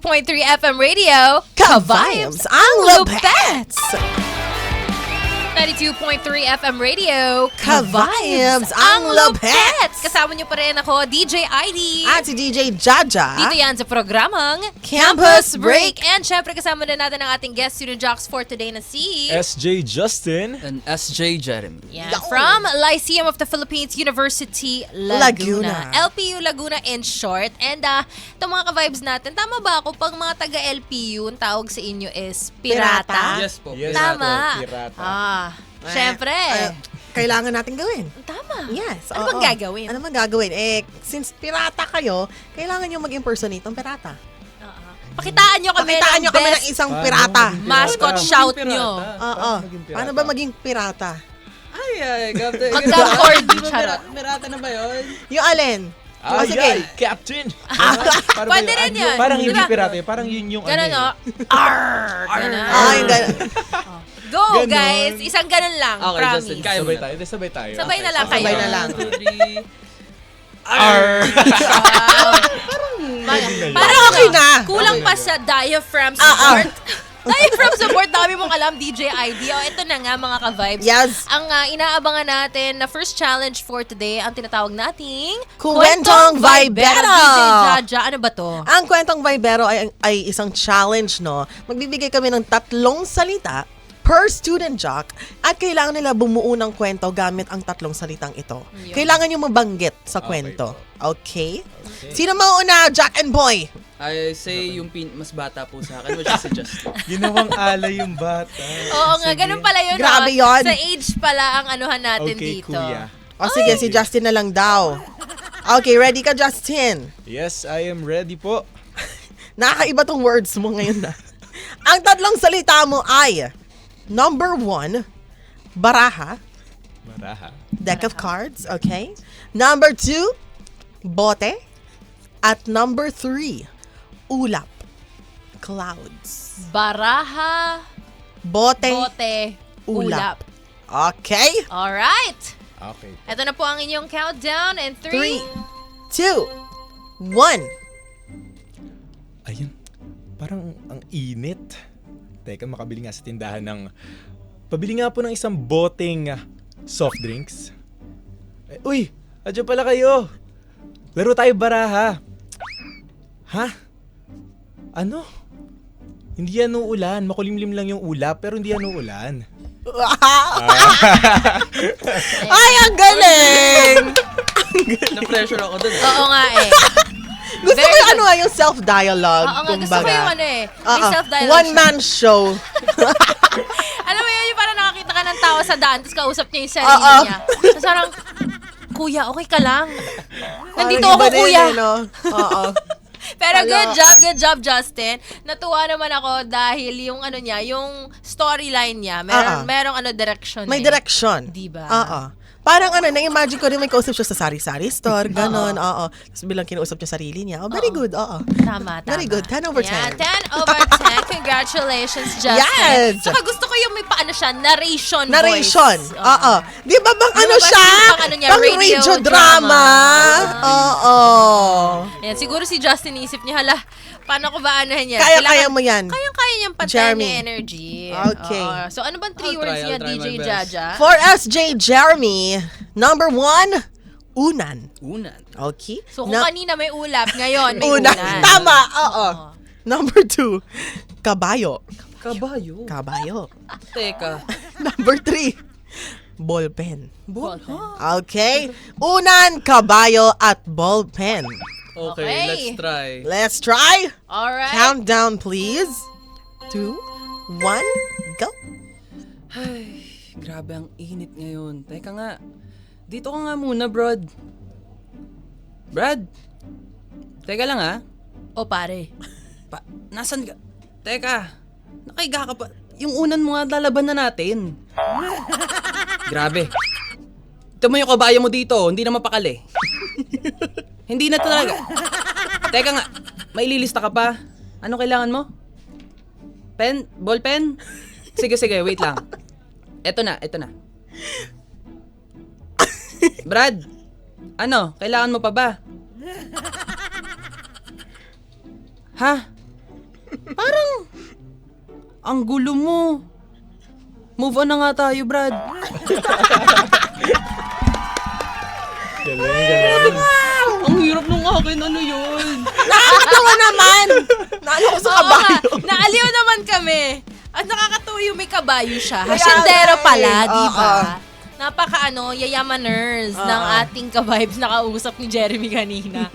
Speaker 2: FM Radio.
Speaker 3: Ka-vibes ang Lupets!
Speaker 2: 92.3 FM Radio.
Speaker 3: Ka-vibes ang Lupets!
Speaker 2: Kasama niyo pa rin ako, DJ ID.
Speaker 3: At si DJ Jaja.
Speaker 2: Dito yan sa programang
Speaker 3: Campus Break.
Speaker 2: And syempre kasama na natin ang ating guest student jocks for today na si...
Speaker 5: SJ Justin.
Speaker 4: And SJ Jeremy.
Speaker 2: Yan, from Lyceum of the Philippines University, Laguna. LPU Laguna in short. And itong mga ka-vibes natin, tama ba ako pag mga taga-LPU, ang tawag sa inyo is pirata?
Speaker 4: Yes po.
Speaker 5: Yes.
Speaker 2: Tama.
Speaker 5: Pirata.
Speaker 2: Syempre.
Speaker 3: Kailangan natin gawin.
Speaker 2: Tama.
Speaker 3: Yes.
Speaker 2: Ano bang gagawin?
Speaker 3: Ano bang gagawin? Since pirata kayo, kailangan nyo mag-impersonate ng pirata.
Speaker 2: Pakitaan nyo kami
Speaker 3: Pakitaan
Speaker 2: ng
Speaker 3: nyo kami ng
Speaker 2: best
Speaker 3: isang pirata.
Speaker 2: mascot shout nyo.
Speaker 3: Oo. Paano ba maging pirata?
Speaker 4: Ay, Captain.
Speaker 2: Magka-chord. Charot.
Speaker 4: Pirata na ba yun?
Speaker 3: Yung alin?
Speaker 5: Ay,
Speaker 3: sige.
Speaker 5: ay, Captain! Parang
Speaker 2: Pwede
Speaker 5: ba
Speaker 2: rin yun.
Speaker 5: Parang hindi
Speaker 2: Diba?
Speaker 5: pirata eh. Parang yun yung
Speaker 2: Ganun, no?
Speaker 5: eh.
Speaker 2: Arr! Ganun.
Speaker 3: Ay, ganun.
Speaker 2: Go,
Speaker 5: Ganon.
Speaker 2: guys. Isang ganun lang.
Speaker 4: Okay,
Speaker 2: Promise.
Speaker 4: Justin, kaya
Speaker 5: Sabay tayo. Sabay tayo.
Speaker 2: Sabay na lang kayo.
Speaker 3: Sabay na lang.
Speaker 4: 1, 2, 3.
Speaker 2: Parang
Speaker 3: Okay na.
Speaker 2: Kulang pa sa diaphragm support. Diaphragm support, dami mong alam, DJ ID. Ito na nga, mga ka-vibes.
Speaker 3: Yes.
Speaker 2: Ang inaabangan natin na first challenge for today, ang tinatawag nating
Speaker 3: Kwentong Vibero.
Speaker 2: DJ Jaja, ano ba to?
Speaker 3: Ang Kwentong Vibero ay isang challenge, no? Magbibigay kami ng 3 salita per student jock at kailangan nila bumuo ng kwento gamit ang 3 salitang ito.
Speaker 2: Yun.
Speaker 3: Kailangan nyo mabanggit sa kwento. Okay? Sino mauna, Jack and Boy?
Speaker 4: I say yung mas bata po sa akin, which is si Justin.
Speaker 5: Ginawang alay yung bata.
Speaker 2: Oo nga,
Speaker 5: Sige.
Speaker 2: ganun pala yun.
Speaker 3: Grabe
Speaker 2: no?
Speaker 3: yun.
Speaker 2: Sa age pala ang anuhan natin
Speaker 5: Okay,
Speaker 2: dito.
Speaker 5: kuya.
Speaker 3: O sige, si Justin na lang daw. Okay, ready ka, Justin?
Speaker 5: Yes, I am ready po.
Speaker 3: Nakakaiba tong words mo ngayon na. Ang 3 salita mo ay number 1, baraha,
Speaker 5: Maraha.
Speaker 3: deck of cards, okay? Number 2, bote. At number 3, ulap, clouds.
Speaker 2: Baraha,
Speaker 3: Bote,
Speaker 2: bote,
Speaker 3: ulap.
Speaker 2: ulap.
Speaker 3: Okay?
Speaker 2: Alright.
Speaker 5: Okay.
Speaker 2: Ito na po ang inyong countdown. And 3,
Speaker 3: 2, 1.
Speaker 5: Ayun, parang ang init. Teka, makabili nga sa tindahan ng... Pabili nga po ng isang boteng soft drinks. Uy, adyo pala kayo. Laro tayo baraha. Ha? Ano? Hindi yan uulan. Makulimlim lang yung ulap, pero hindi yan uulan.
Speaker 3: Ay, ang galing!
Speaker 4: Na-pressure ako dun.
Speaker 2: Oo nga eh.
Speaker 3: Gusto ko
Speaker 2: Very
Speaker 3: yung
Speaker 2: good.
Speaker 3: yung self-dialogue.
Speaker 2: Oo nga, gusto ko yung ano eh. May self-dialogue
Speaker 3: One-man show.
Speaker 2: Alam mo yun, yung parang nakakita ka ng tao sa daan, tapos kausap niya yung sarili niya. Tapos parang, kuya, okay ka lang. Nandito
Speaker 3: Parang
Speaker 2: ako,
Speaker 3: iba din
Speaker 2: kuya.
Speaker 3: eh, no? Oo.
Speaker 2: Pero good job, Justin. Natuwa naman ako dahil yung ano niya, yung storyline niya, merong ano, direction.
Speaker 3: May direction.
Speaker 2: Diba?
Speaker 3: Oo. Parang ano, na-imagine ko rin may kausap siya sa sari-sari store, ganon, oo. Tapos bilang kinausap niya sarili niya, very good, oo.
Speaker 2: Tama.
Speaker 3: Very good, 10 over 10.
Speaker 2: Yeah, 10 over 10. Congratulations, Justin.
Speaker 3: Yes!
Speaker 2: Saka gusto ko yung may paano siya, narration
Speaker 3: Narration,
Speaker 2: voice.
Speaker 3: oo. Di ba bang ano
Speaker 2: ba
Speaker 3: siya?
Speaker 2: pang ano niya,
Speaker 3: Pang
Speaker 2: radio
Speaker 3: radio
Speaker 2: drama.
Speaker 3: drama. Oo.
Speaker 2: Yan, siguro si Justin isip niya, hala, paano ko ba anahin yan?
Speaker 3: Kaya mo yan.
Speaker 2: Kaya niyang pantayin
Speaker 3: Jeremy.
Speaker 2: niya energy.
Speaker 3: Okay.
Speaker 2: Oo. So ano bang 3
Speaker 4: I'll
Speaker 2: words
Speaker 4: try
Speaker 2: niya,
Speaker 4: my
Speaker 2: DJ
Speaker 4: best.
Speaker 2: Jaja?
Speaker 3: For SJ Jeremy, number 1, unan.
Speaker 4: Unan.
Speaker 3: Okay.
Speaker 2: So kung kanina may ulap, ngayon may
Speaker 3: Unan.
Speaker 2: unan.
Speaker 3: Tama, oo. Number 2, kabayo.
Speaker 4: Kabayo.
Speaker 3: Kabayo.
Speaker 4: Teka.
Speaker 3: Number 3, ballpen.
Speaker 2: Ballpen.
Speaker 3: Okay. Unan, kabayo, at ballpen.
Speaker 4: Okay,
Speaker 2: Okay.
Speaker 4: let's try.
Speaker 3: Let's try.
Speaker 2: Alright.
Speaker 3: Countdown, please. 2, 1, go.
Speaker 4: Ay, grabe ang init ngayon. Teka nga. Dito ka nga muna, Brad. Brad? Teka lang ha.
Speaker 2: O pare.
Speaker 4: Nasaan ka? Teka. Nakaiga ka pa. Yung unan mo nga, lalaban na natin. Grabe. Ito mo yung kabayo mo dito. Hindi na mapakali. Hindi na talaga. Teka nga. May ililista ka pa. Ano kailangan mo? Pen? Ball pen? Sige, wait lang. Eto na. Brad, ano? Kailangan mo pa ba? Ha? Parang, ang gulo mo. Move on na nga tayo, Brad.
Speaker 5: Galing.
Speaker 4: Ang hirap nung akin, ano yun?
Speaker 3: Nakakatawa naman. Naano ko sa
Speaker 2: Oo nga,
Speaker 3: kabayo.
Speaker 2: naaliw naman kami. At nakakatuwa yung may kabayo siya.
Speaker 3: Kaya
Speaker 2: Hasyendero
Speaker 3: nga eh.
Speaker 2: pala, di ba?
Speaker 3: Oo.
Speaker 2: Napaka yamaners ng ating ka-vibes na kausap ni Jeremy kanina.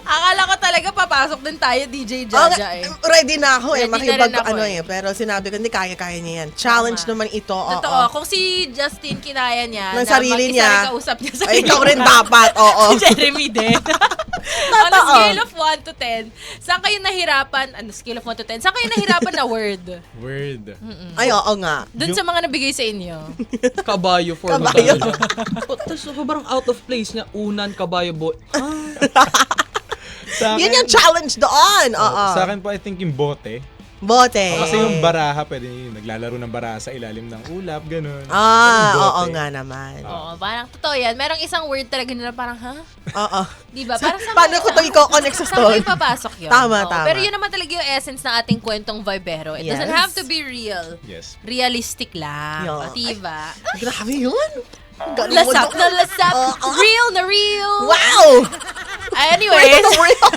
Speaker 2: Akala ko talaga papasok din tayo, DJ Jaja eh.
Speaker 3: Ready na ako
Speaker 2: Ready na
Speaker 3: makipag
Speaker 2: rin ako
Speaker 3: ano
Speaker 2: eh.
Speaker 3: Pero sinabi ko, hindi kaya niya yan. Challenge naman ito.
Speaker 2: Totoo, kung si Justin kinaya niya,
Speaker 3: Ng
Speaker 2: na
Speaker 3: sarili
Speaker 2: mag-isa
Speaker 3: niya,
Speaker 2: rin kausap niya sa
Speaker 3: Ay, ikaw rin dapat, oo.
Speaker 2: Si Jeremy din. On a scale of 1 to 10, saan kayo nahirapan? Ano, scale of 1 to 10? Saan kayo nahirapan na word?
Speaker 5: Word.
Speaker 3: Ay, oo nga.
Speaker 2: Doon sa mga nabigay sa inyo.
Speaker 4: Kabayo for
Speaker 3: Kabayo.
Speaker 4: Tapos sobrang out of place niya. Unan, kabayo, boy.
Speaker 5: Sa akin,
Speaker 3: Yun yung challenge doon. Oo.
Speaker 5: Sa akin po, I think yung bote.
Speaker 3: Bote.
Speaker 5: Kasi yung baraha, pwede yung naglalaro ng baraha sa ilalim ng ulap, ganun. Yung
Speaker 3: Oo
Speaker 5: bote.
Speaker 3: nga naman.
Speaker 2: Oo, parang totoo yan. Merong isang word talaga nila parang, ha?
Speaker 3: Oo.
Speaker 2: Di ba? Parang saan
Speaker 3: Paano ko ito i-connect sa
Speaker 2: saan
Speaker 3: story?
Speaker 2: kayo papasok yun?
Speaker 3: Tama,
Speaker 2: Oo,
Speaker 3: tama.
Speaker 2: Pero yun naman talaga yung essence ng ating kwentong vibero. It doesn't
Speaker 3: Yes.
Speaker 2: have to be real.
Speaker 5: Yes.
Speaker 2: Realistic lang.
Speaker 3: Yeah.
Speaker 2: Diba?
Speaker 3: Grabe yun. Galing mo
Speaker 2: Lasap
Speaker 3: doon.
Speaker 2: na lasap. Real na real.
Speaker 3: Wow!
Speaker 2: Anyways.
Speaker 3: Real na real.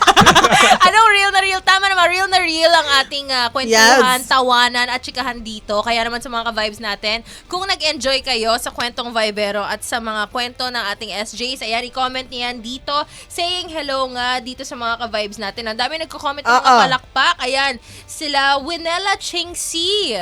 Speaker 2: Anong real na real? Tama naman, real na real ang ating kwentuhan,
Speaker 3: Yes.
Speaker 2: tawanan at chikahan dito. Kaya naman sa mga ka-vibes natin, kung nag-enjoy kayo sa kwentong Vibero at sa mga kwento ng ating SJs, ayan, i-comment niyan dito, saying hello nga dito sa mga ka-vibes natin. Ang dami nagko-comment ng mga palakpak. Ayan, sila Winella Chingsi.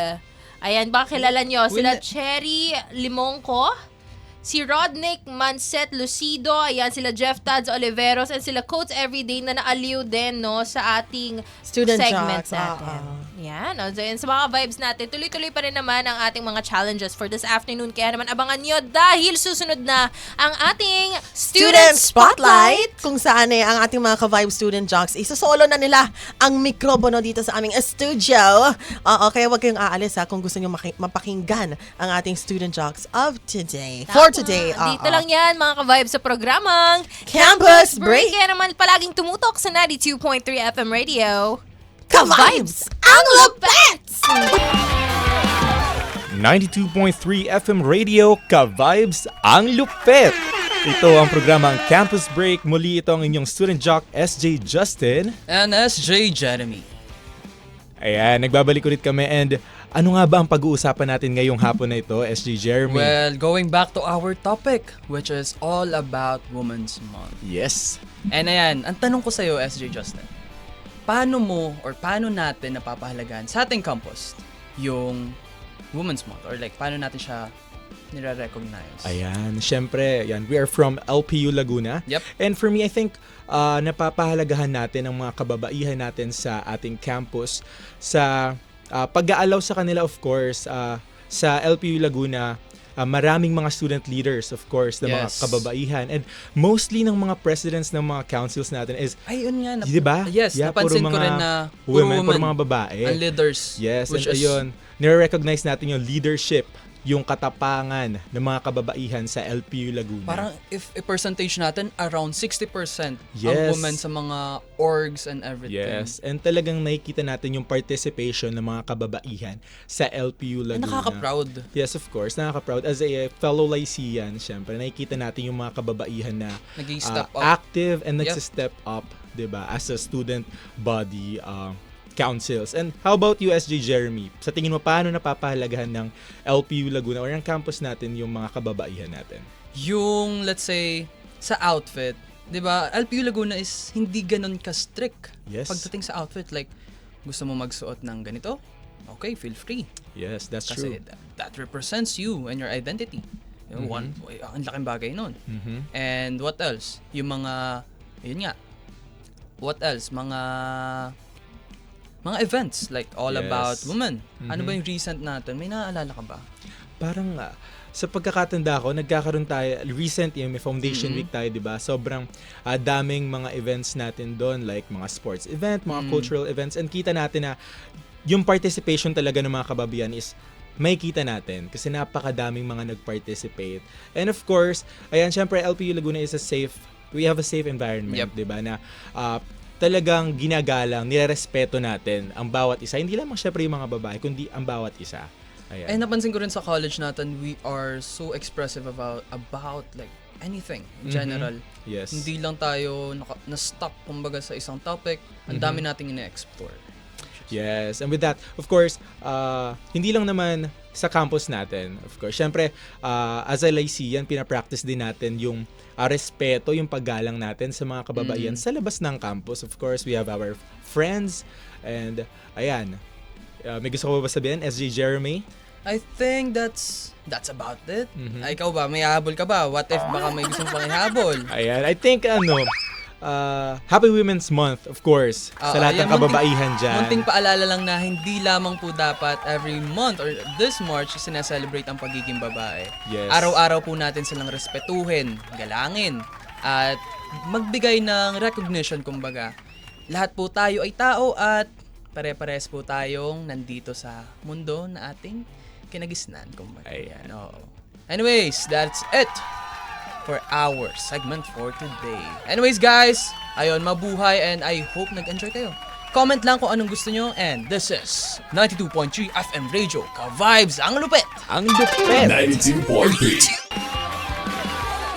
Speaker 2: Ayan, baka kilala nyo. Sila Cherry Limongko. Si Rodnick Manset Lucido, ayan sila Jeff Tads Oliveros, and sila Coach Everyday na naaliw din no sa ating
Speaker 3: Student
Speaker 2: segment
Speaker 3: jocks,
Speaker 2: natin.
Speaker 3: oo.
Speaker 2: Ayan. So, yun, sa mga vibes natin, tuloy-tuloy pa rin naman ang ating mga challenges for this afternoon. Kaya naman abangan nyo dahil susunod na ang ating Student Spotlight.
Speaker 3: Kung saan ang ating mga ka-Vibe Student Jocks, isosolo na nila ang mikrobono dito sa aming studio. Kaya wag kayong aalis kung gusto nyo mapakinggan ang ating Student Jocks of today. For today.
Speaker 2: Dito lang yan, mga ka-Vibe, sa programang
Speaker 3: Campus Break.
Speaker 2: Kaya naman palaging tumutok sa 92.3 FM Radio.
Speaker 3: Ka-Vibes ang lupet!
Speaker 5: 92.3 FM Radio, Ka-Vibes ang lupet! Ito ang programang Campus Break. Muli ito ang inyong student jock, SJ Justin.
Speaker 4: And SJ Jeremy.
Speaker 5: Ayan, nagbabalik ulit kami. And ano nga ba ang pag-uusapan natin ngayong hapon na ito, SJ Jeremy?
Speaker 4: Well, going back to our topic, which is all about Women's Month.
Speaker 5: Yes.
Speaker 4: And ayan, ang tanong ko sa'yo, SJ Justin, paano natin napapahalagahan sa ating campus yung Women's Month? Or like, paano natin siya nire-recognize?
Speaker 5: Ayan, syempre, we are from LPU Laguna.
Speaker 4: Yep.
Speaker 5: And for me, I think napapahalagahan natin ang mga kababaihan natin sa ating campus sa pag-aalaw sa kanila, of course, sa LPU Laguna. Maraming mga student leaders, of course, na mga kababaihan. And mostly ng mga presidents ng mga councils natin is,
Speaker 4: ayun nga.
Speaker 5: di ba?
Speaker 4: Yes, napansin ko rin na
Speaker 5: puro mga babae.
Speaker 4: Ang leaders.
Speaker 5: Yes,
Speaker 4: which
Speaker 5: and
Speaker 4: is,
Speaker 5: ayun, nire-recognize natin yung leadership, yung katapangan ng mga kababaihan sa LPU Laguna.
Speaker 4: parang if a percentage natin, around 60% ang
Speaker 5: Yes.
Speaker 4: women sa mga orgs and everything.
Speaker 5: Yes, and talagang nakikita natin yung participation ng mga kababaihan sa LPU Laguna.
Speaker 4: Nakaka-proud.
Speaker 5: Yes, of course, nakaka-proud. As a fellow Lycean, syempre, nakikita natin yung mga kababaihan na
Speaker 4: Nag-i-step up.
Speaker 5: active and
Speaker 4: Yep.
Speaker 5: nagsi-step up, 'di ba, as a student body councils. And how about you, SJ Jeremy? Sa tingin mo, paano napapahalagahan ng LPU Laguna or ng campus natin yung mga kababaihan natin?
Speaker 4: Yung, let's say, sa outfit, di ba, LPU Laguna is hindi ganun ka-strict.
Speaker 5: Yes.
Speaker 4: Pagdating sa outfit, like, gusto mo magsuot ng ganito? Okay, feel free.
Speaker 5: Yes, that's
Speaker 4: Kasi
Speaker 5: true.
Speaker 4: that represents you and your identity. Yung ang laking bagay nun. And what else? Yung mga, yun nga, what else? Mga events, like all
Speaker 5: Yes.
Speaker 4: about women. Ano ba yung recent natin? May naaalala ka ba?
Speaker 5: Parang sa pagkakatanda ko, nagkakaroon tayo, recent yung may Foundation Week tayo, di ba? Sobrang daming mga events natin doon, like mga sports event, mga cultural events, and kita natin na yung participation talaga ng mga kababayan is may kita natin kasi napakadaming mga nag-participate. And of course, ayan, syempre LPU Laguna is we have a safe environment,
Speaker 4: Yep.
Speaker 5: di ba? Na talagang ginagalang, nirerespeto natin ang bawat isa. Hindi lamang syempre yung mga babae, kundi ang bawat isa. Ayan.
Speaker 4: Eh, napansin ko rin sa college natin, we are so expressive about like anything in general.
Speaker 5: Yes.
Speaker 4: Hindi lang tayo na-stuck kumbaga sa isang topic. Ang dami nating ina-explore.
Speaker 5: Yes, and with that, of course, hindi lang naman sa campus natin. Of course, syempre, as a Lycean, pinapractice din natin yung respeto, yung paggalang natin sa mga kababaihan sa labas ng campus. Of course, we have our friends, and ayan. May gusto ko ba sabihin, SJ Jeremy?
Speaker 4: I think that's about it. Ay, ikaw ba? May hahabol ka ba? What if baka may gustong pang ihabol?
Speaker 5: Ayan, I think, Happy Women's Month, of course, sa lahat ng kababaihan dyan.
Speaker 4: Munting paalala lang na hindi lamang po dapat every month or this March sineselebrate ang pagiging babae.
Speaker 5: Yes.
Speaker 4: Araw-araw po natin silang respetuhin, galangin, at magbigay ng recognition, kumbaga. Lahat po tayo ay tao at pare-pares po tayong nandito sa mundo na ating kinagisnan, kumbaga.
Speaker 5: Ayan.
Speaker 4: Oo. Anyways, that's it for our segment for today. Anyways guys, ayun, mabuhay and I hope nag-enjoy kayo. Comment lang kung anong gusto nyo and this is 92.3 FM Radio, Ka-Vibes ang lupit!
Speaker 5: Ang lupet!
Speaker 1: 92.3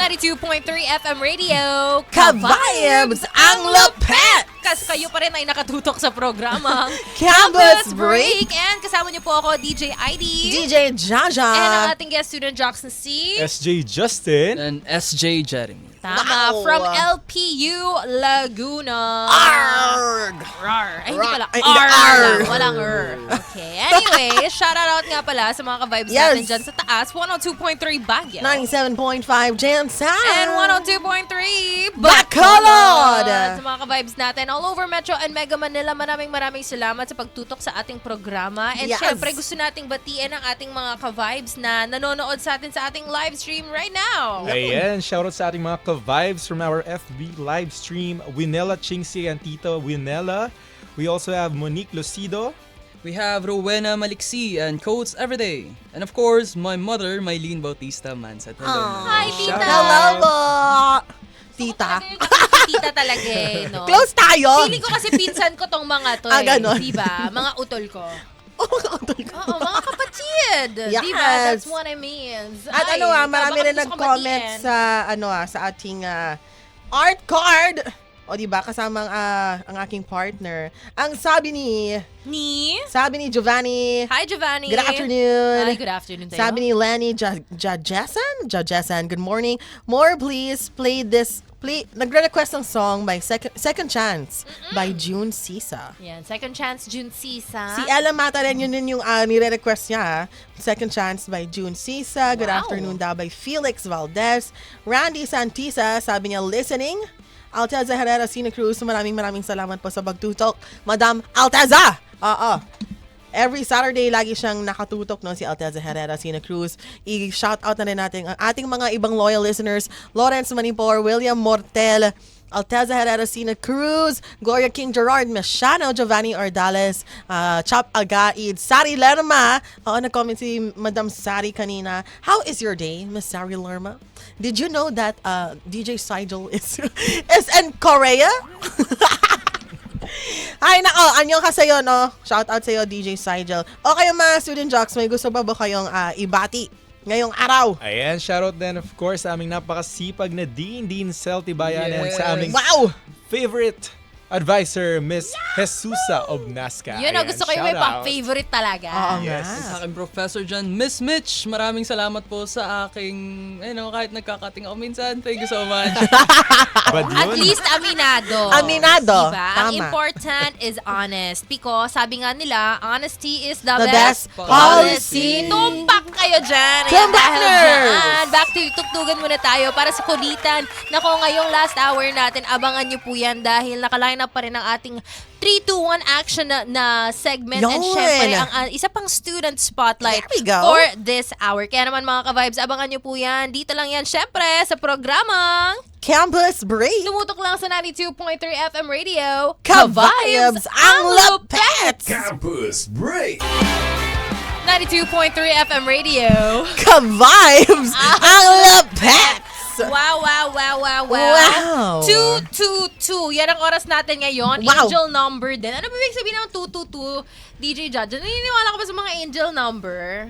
Speaker 2: 92.3 FM Radio,
Speaker 3: Ka-Vibes ang lupet!
Speaker 2: Kasi kayo pa rin ay nakatutok sa programang
Speaker 3: Campus Break!
Speaker 2: And kasama niyo po ako, DJ ID.
Speaker 3: DJ Jaja!
Speaker 2: And ang ating guest student jocks na si...
Speaker 5: SJ Justin.
Speaker 4: And SJ Jeremy.
Speaker 2: Tama,
Speaker 3: Wow.
Speaker 2: from LPU Laguna.
Speaker 3: Arg!
Speaker 2: Rar. Ay, hindi pala.
Speaker 3: Ay, hindi,
Speaker 2: R
Speaker 3: R.
Speaker 2: lang. Walang R. Okay. Anyway, shout out nga pala sa mga ka-vibes
Speaker 3: Yes.
Speaker 2: natin dyan sa taas. 102.3 Baguio.
Speaker 3: 97.5 Jansan!
Speaker 2: And 102.3 Baclaran.
Speaker 3: Bacolod!
Speaker 2: Sa mga ka-vibes natin all over Metro and Mega Manila, maraming salamat sa pagtutok sa ating programa. And
Speaker 3: Yes.
Speaker 2: syempre, gusto nating batiin ang ating mga ka-vibes na nanonood sa atin sa ating live stream right now.
Speaker 5: Ayan, shoutout sa ating mga ka-vibes from our FB live stream, Winella Chingsi and Tito Winella. We also have Monique Lucido.
Speaker 4: We have Rowena Maliksi and Coats Everyday. And of course, my mother, Mylene Bautista Mansat. Hello.
Speaker 2: Hi, Tita!
Speaker 3: Hello po! Tita.
Speaker 2: Tita talaga eh, no?
Speaker 3: Close tayo!
Speaker 2: Feeling ko kasi pinsan ko tong mga to
Speaker 3: ganon.
Speaker 2: Diba? Mga utol ko.
Speaker 3: Oh,
Speaker 2: Oo, mga kapatid.
Speaker 3: Yes.
Speaker 2: Diba? That's what I mean.
Speaker 3: At
Speaker 2: Ay,
Speaker 3: marami
Speaker 2: baka
Speaker 3: rin
Speaker 2: gusto ko
Speaker 3: nag-comment
Speaker 2: batiin.
Speaker 3: sa ating art card. O diba, kasama ang aking partner. Ang sabi ni Giovanni,
Speaker 2: Hi, Giovanni.
Speaker 3: good afternoon.
Speaker 2: Hi, good afternoon tayo.
Speaker 3: Sabi ni Lenny Jajesan, good morning. More please, nagre-request ng song by Second Chance by June Sisa.
Speaker 2: Yan, Second Chance, June Sisa.
Speaker 3: Si Ella Mata rin, yun yung nire-request niya. Second Chance by June Sisa. Good
Speaker 2: Wow.
Speaker 3: afternoon daw by Felix Valdez. Randy Santisa, sabi niya, listening. Alteza Herrera, Sina Cruz, maraming salamat po sa pagtutok. Madam Alteza! Oo. Every Saturday, lagi siyang nakatutok, no, si Alteza Herrera, Sina Cruz. I-shoutout na rin natin ang ating mga ibang loyal listeners. Lawrence Manipor, William Mortel, Alteza Herrera, Sina Cruz, Gloria King Gerard Mesiano, Giovanni Ordales, Chop Agaid, Sari Lerma. Oo, nag-comment si Madam Sari kanina. How is your day, Miss Sari Lerma? Did you know that DJ Sigel is in Korea? Ay, nako, anyo ka sa'yo, no? Shout out sa'yo, DJ Sigel. O kayo mga student jocks, may gusto ba kayong ibati ngayong araw?
Speaker 5: Ayan, shoutout din of course sa aming napakasipag na Dean Celtibayan and
Speaker 4: Yes.
Speaker 5: sa aming
Speaker 3: Wow!
Speaker 5: favorite advisor, Miss Jesusa of Nazca.
Speaker 2: Yun,
Speaker 5: Ayan,
Speaker 2: gusto ko yung may
Speaker 5: shoutout.
Speaker 2: favorite talaga.
Speaker 3: Oo nga.
Speaker 4: Sa aking professor dyan, Miss Mitch, maraming salamat po sa aking, kahit nagkakating ako minsan. Thank you so much.
Speaker 5: But
Speaker 2: At
Speaker 5: yun,
Speaker 2: least aminado.
Speaker 3: Aminado.
Speaker 2: Diba? Ang
Speaker 3: Tama.
Speaker 2: important is honest. Because sabi nga nila, honesty is the,
Speaker 3: The best
Speaker 2: policy.
Speaker 3: policy.
Speaker 2: Tumpak kayo dyan. Ayan,
Speaker 3: Tumpak,
Speaker 2: dahil
Speaker 3: nerds.
Speaker 2: dyan. Back to tuktugan muna tayo para sa kulitan. Nako, ngayong last hour natin, abangan nyo po yan dahil nakaline up pa rin ang ating 3-2-1 action na segment. And
Speaker 3: Yun.
Speaker 2: syempre, ang isa pang student spotlight
Speaker 3: There we go.
Speaker 2: for this hour. Kaya naman mga ka-vibes, abangan nyo po yan. Dito lang yan, syempre, sa programang
Speaker 3: Campus Break.
Speaker 2: tumutok lang sa 92.3 FM Radio.
Speaker 3: Ka-vibes ang lapet!
Speaker 1: Campus Break!
Speaker 2: 92.3 FM Radio.
Speaker 3: Ka-vibes ang lapet!
Speaker 2: Wow.
Speaker 3: Wow.
Speaker 2: 222. Yan ang oras natin ngayon.
Speaker 3: Wow.
Speaker 2: Angel number din. Ano ba ibig sabihin ng 222? DJ Judge, naniniwala ka ba sa mga angel number?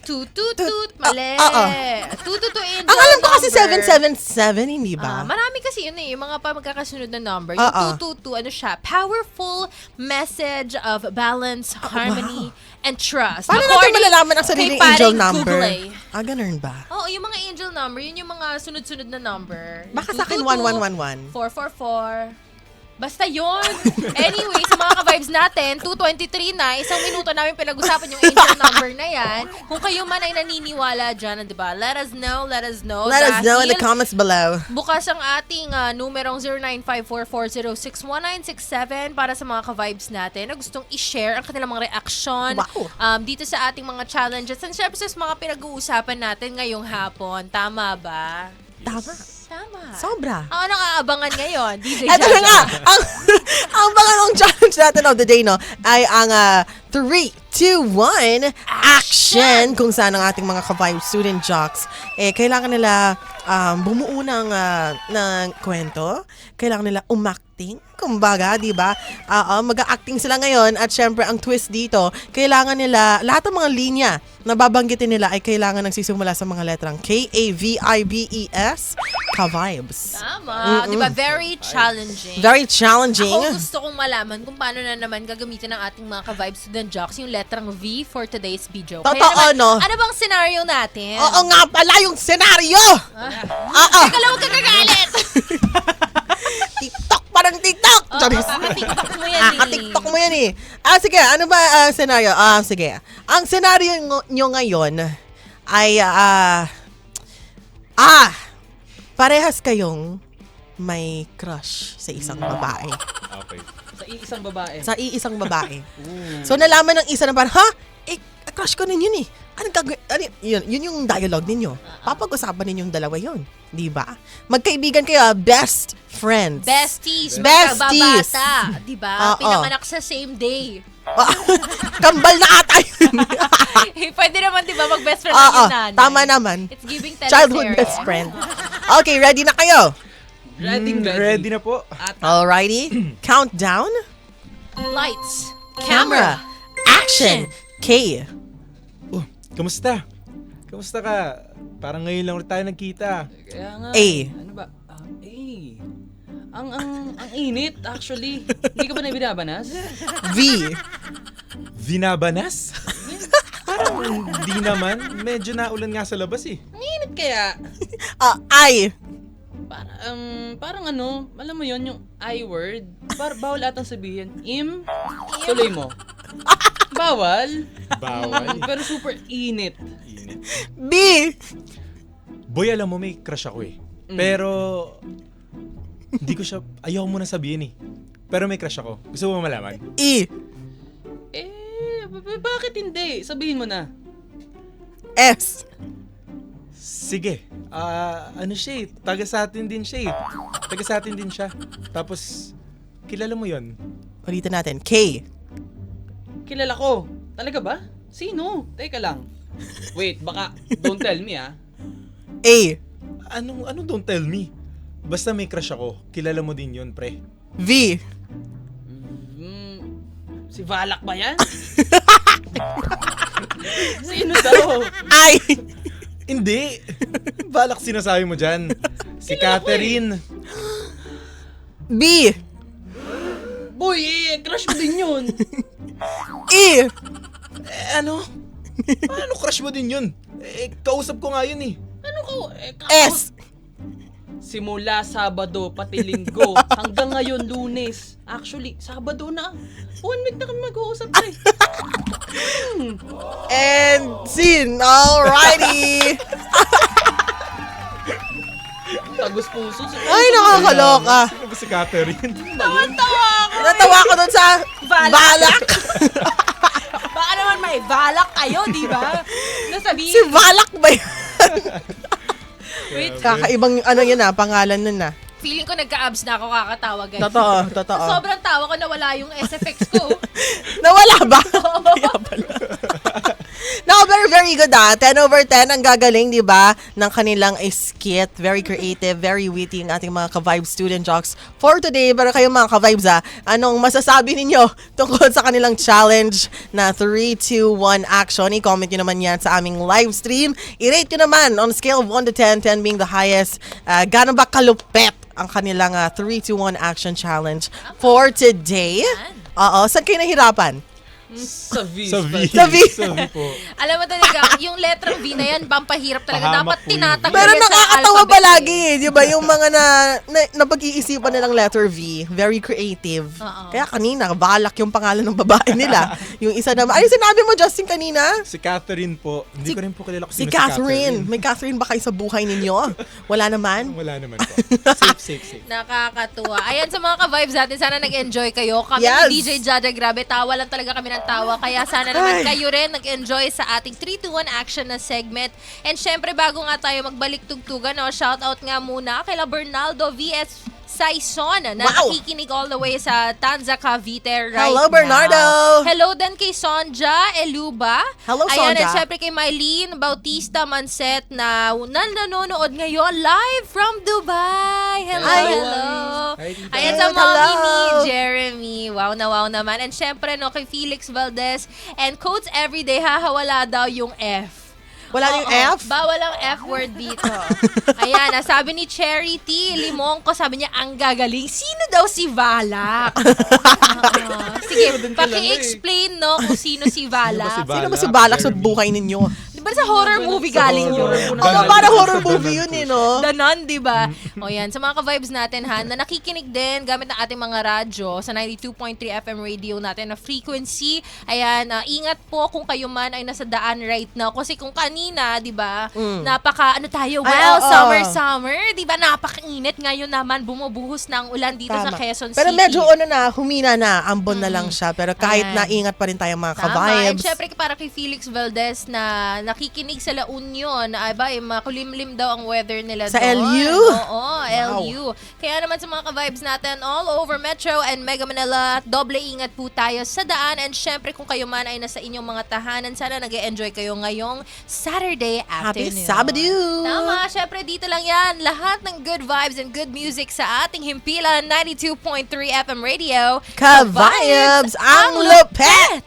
Speaker 2: 222. Mali. 222 angel
Speaker 3: Ang alam ko kasi
Speaker 2: number.
Speaker 3: 777, hindi ba?
Speaker 2: Marami kasi yun yung mga magkakasunod na number.
Speaker 3: Oo.
Speaker 2: Yung 222, ano siya? Powerful message of balance, harmony, and trust.
Speaker 3: Paano natin
Speaker 2: According
Speaker 3: malalaman ang sariling
Speaker 2: kay
Speaker 3: angel
Speaker 2: paring
Speaker 3: number?
Speaker 2: Google eh.
Speaker 3: Ganun ba?
Speaker 2: Oo, yung mga angel number, yun yung mga sunod-sunod na number.
Speaker 3: Baka
Speaker 2: Yung
Speaker 3: sa akin
Speaker 2: 222,
Speaker 3: 1111.
Speaker 2: 444. Basta yun. Anyway, sa mga ka-vibes natin, 2:23 na, isang minuto namin pinag-usapan yung angel number na yan. Kung kayo man ay naniniwala dyan, di ba? Let us know.
Speaker 3: Let us know in the
Speaker 2: Dahil
Speaker 3: comments below.
Speaker 2: bukas ang ating numerong 0954406197 para sa mga ka-vibes natin na gustong i-share ang kanilang mga reaksyon
Speaker 3: Wow.
Speaker 2: dito sa ating mga challenges. And syempre sa mga pinag-uusapan natin ngayong hapon. Tama ba?
Speaker 3: Tama.
Speaker 2: Tama.
Speaker 3: Sobra.
Speaker 2: Ang anong aabangan ngayon, DJ
Speaker 3: Ito na
Speaker 2: Jaja?
Speaker 3: nga, ang bagong challenge natin of the day, no, ay ang 3, 2, 1, action! Kung saan ang ating mga ka-vibe student jocks, kailangan nila bumuo ng kwento, kailangan nila umakting, kumbaga, di ba? Mag-acting sila ngayon at syempre ang twist dito, kailangan nila, lahat ng mga linya na babanggitin nila ay kailangan nagsisimula sa mga letrang K-A-V-I-B-E-S, ka-vibes.
Speaker 2: Tama. Di ba? Very challenging.
Speaker 3: Very challenging.
Speaker 2: Ako gusto kong malaman kung paano na naman gagamitin ng ating mga ka-vibes student jocks yung letrang V for today's video. Kaya
Speaker 3: Totoo,
Speaker 2: naman,
Speaker 3: no?
Speaker 2: Ano bang scenario natin?
Speaker 3: Oo nga pala yung senaryo!
Speaker 2: Teka lang, huwag ka kagalit!
Speaker 3: TikTok, parang TikTok! Charis.
Speaker 2: Kaka-tiktok mo yan eh.
Speaker 3: TikTok mo yan eh. Sige, ano ba ang senaryo? Sige. Ang senaryo nyo ngayon ay, Parehas kayong may crush sa isang babae.
Speaker 5: Okay.
Speaker 4: Sa isang babae.
Speaker 3: Sa iisang babae. So, nalaman ng isa na parang, crush ko rin yun eh. Anong gagawin? Yun yung dialogue ninyo. Papag-usapan ninyong dalawa yun. Di ba? Magkaibigan kayo, best friends.
Speaker 2: Besties.
Speaker 3: Besties.
Speaker 2: Magkababata. Diba? Pinanganak sa same day.
Speaker 3: Kambal na ata yun.
Speaker 2: Pwede naman, diba, mag-best friend lang yung nanay.
Speaker 3: Tama naman.
Speaker 2: It's giving
Speaker 3: Childhood
Speaker 2: teleserye.
Speaker 3: best friend. Okay, ready na kayo?
Speaker 5: Ready na po.
Speaker 3: Alrighty. Countdown.
Speaker 2: Lights.
Speaker 3: Camera. Action. K.
Speaker 5: Kamusta? Kamusta ka? Parang ngayon lang ulit tayo nagkita.
Speaker 4: Kaya nga.
Speaker 3: A.
Speaker 4: Ano ba? Ang init, actually. Hindi ka ba na binabanas?
Speaker 3: V.
Speaker 5: Vinabanas? Parang hindi naman. Medyo naulan nga sa labas eh.
Speaker 4: Ang init kaya.
Speaker 3: I.
Speaker 4: Parang ano, alam mo yon yung I word. Bawal atang sabihin. Tuloy mo. Bawal. Pero super init.
Speaker 3: B.
Speaker 5: Boy, alam mo, may crush ako eh. Pero, hindi ko siya, ayaw mo na sabihin eh. Pero may crush ako. Gusto mo malaman?
Speaker 3: E.
Speaker 4: Bakit hindi? Sabihin mo na.
Speaker 3: S.
Speaker 5: Sige. Ano siya eh. Taga sa atin din siya eh. Taga sa atin din siya. Tapos, kilala mo yon.
Speaker 3: Ulitin natin. K.
Speaker 4: Kilala ko. Talaga ba? Sino? Teka lang. Wait, baka don't tell me ah.
Speaker 3: A.
Speaker 5: Ano don't tell me? Basta may crush ako. Kilala mo din yun, pre.
Speaker 3: V.
Speaker 4: Si Valak ba yan? Sino daw?
Speaker 3: I.
Speaker 5: Hindi. Balak sinasabi mo dyan. Si Catherine.
Speaker 3: B.
Speaker 4: Boy, crush mo din yun.
Speaker 3: E.
Speaker 5: Ano? Ano crush mo din yun? Kausap ko nga yun eh.
Speaker 4: Ano ko?
Speaker 3: S.
Speaker 4: Simula Sabado, pati Linggo, hanggang ngayon Lunes. Actually, Sabado na. 1 week na kami mag-uusap na eh.
Speaker 3: And scene. Alrighty.
Speaker 4: Tagos puso.
Speaker 3: Ay, nakakaloka.
Speaker 5: Sino ba si Catherine?
Speaker 3: Natawa ko dun sa balak.
Speaker 2: Baka naman may balak kayo, di ba? Nasabihin.
Speaker 3: Si Balak ba yan?
Speaker 2: Wait,
Speaker 3: Kakaibang pangalan nun na.
Speaker 2: feeling ko nagka-abs na ako kakatawa, guys.
Speaker 3: Totoo.
Speaker 2: Sobrang tawa ko, nawala yung SFX ko.
Speaker 3: Nawala ba? Kaya pala. No, very, very good 10 over 10 ang gagaling, di ba? Ng kanilang skit. Very creative, very witty ang ating mga ka-Vibes student jocks for today. Pero kayo mga ka-Vibes anong masasabi ninyo tungkol sa kanilang challenge na 3, 2, 1 action? I-comment nyo naman yan sa aming live stream. I-rate nyo naman on a scale of 1 to 10, 10 being the highest. Gano'n ba kalupet ang kanilang 3, 2, 1 action challenge for today? Saan kayo nahirapan?
Speaker 4: Sa V.
Speaker 5: Sa V.
Speaker 3: Sa V.
Speaker 5: Sa V po.
Speaker 2: Alam mo talaga, yung letrang V na yan, pampahirap talaga.
Speaker 5: Pahamak
Speaker 2: Dapat
Speaker 5: po yun.
Speaker 2: tinatanggal
Speaker 3: Pero
Speaker 2: yan sa
Speaker 3: nakakatawa
Speaker 2: alphabet
Speaker 3: ba
Speaker 2: eh.
Speaker 3: lagi, di ba? Yung mga napag-iisipan nilang letter V, very creative.
Speaker 2: Oo.
Speaker 3: Kaya kanina, Balak yung pangalan ng babae nila. Yung isa naman, ano sinabi mo, Justin, kanina?
Speaker 5: Si Catherine po. Hindi ko rin po kilala kung
Speaker 3: Si
Speaker 5: sino
Speaker 3: Catherine. May Catherine ba kayo sa buhay ninyo? Wala naman?
Speaker 5: Wala naman po. Safe.
Speaker 2: Nakakatuwa. Ayan sa mga ka-vibes natin, sana nag-enjoy kayo. Kami
Speaker 3: Yes.
Speaker 2: ni DJ Jaja, grabe, tawa lang talaga kami ng tawa. Kaya sana naman kayo rin nag-enjoy sa ating 3-2-1 action na segment. And syempre, bago nga tayo magbalik tugtugan, shoutout nga muna kay Bernaldo VS Saison na
Speaker 3: Wow.
Speaker 2: nakikinig all the way sa Tanza Cavite right
Speaker 3: Hello,
Speaker 2: now.
Speaker 3: Bernardo!
Speaker 2: Hello din kay Sonja Eluba.
Speaker 3: Hello,
Speaker 2: Ayan,
Speaker 3: Sonja.
Speaker 2: at syempre kay Mylene Bautista Manset na nanonood ngayon live from Dubai. Hello,
Speaker 3: Hi.
Speaker 2: hello.
Speaker 5: Hi, tita.
Speaker 2: Ayan sa
Speaker 3: Hello.
Speaker 2: mommy ni Jeremy. Wow naman. And syempre, kay Felix Valdez and Coach Everyday, hahawala daw yung F.
Speaker 3: Wala yung
Speaker 2: Oo,
Speaker 3: F?
Speaker 2: bawal ang F word dito. Ayan, sabi ni Charity Limonco, sabi niya, ang gagaling. Sino daw si Valak? Sige, paki-explain kung sino si Valak.
Speaker 5: Sino ba si
Speaker 3: Sino ba si Balak sa buhay ninyo?
Speaker 2: Di Ba't sa horror movie galing yun?
Speaker 3: Oo, parang horror movie yun no?
Speaker 2: The Nun, di ba? O yan, sa mga ka-vibes natin ha, na nakikinig din gamit ng ating mga radyo sa 92.3 FM radio natin na frequency. Ayan, ingat po kung kayo man ay nasa daan right now. Kasi kung kanina, di ba, summer, di ba, napakainit. Ngayon naman, bumubuhos na ang ulan dito sa Quezon City.
Speaker 3: Pero medyo humina na, ambon na lang siya. Pero kahit naingat pa rin tayo mga
Speaker 2: Tama.
Speaker 3: ka-vibes.
Speaker 2: And syempre, para kay Felix Valdez na nakikinig sa La Union, makulimlim daw ang weather nila
Speaker 3: Sa
Speaker 2: doon.
Speaker 3: LU?
Speaker 2: Oo, LU. Kaya naman sa mga ka-vibes natin all over Metro and Mega Manila, doble ingat po tayo sa daan. And syempre, kung kayo man ay nasa inyong mga tahanan, sana nag-enjoy kayo ngayong Saturday
Speaker 3: Happy
Speaker 2: afternoon.
Speaker 3: Sabado!
Speaker 2: Tama, syempre dito lang yan. Lahat ng good vibes and good music sa ating himpilan 92.3 FM radio.
Speaker 3: Ka-vibes ang lupet!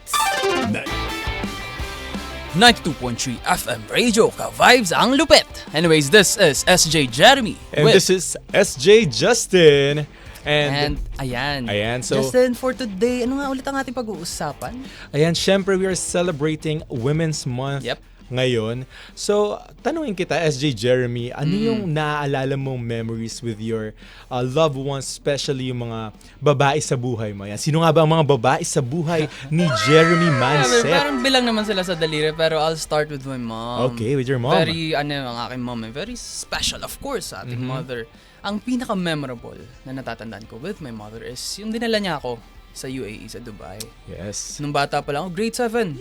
Speaker 4: 92.3 FM Radio, ka-vibes ang lupit. Anyways, this is SJ Jeremy.
Speaker 5: And this is SJ Justin.
Speaker 4: And ayan,
Speaker 5: so
Speaker 4: Justin, for today, ano nga ulit ang ating pag-uusapan?
Speaker 5: ayan, syempre we are celebrating Women's Month ngayon. So, tanungin kita, SJ Jeremy, ano yung naaalala mong memories with your loved ones, especially yung mga babae sa buhay mo? Yan. Sino nga ba ang mga babae sa buhay ni Jeremy Manset?
Speaker 4: Parang bilang naman sila sa daliri, pero I'll start with my mom.
Speaker 5: Okay, with your mom.
Speaker 4: Very, ang aking mom, very special, of course, sa ating mother. Ang pinaka-memorable na natatandaan ko with my mother is yung dinala niya ako sa UAE, sa Dubai.
Speaker 5: Yes.
Speaker 4: Nung bata pa lang ako, grade 7.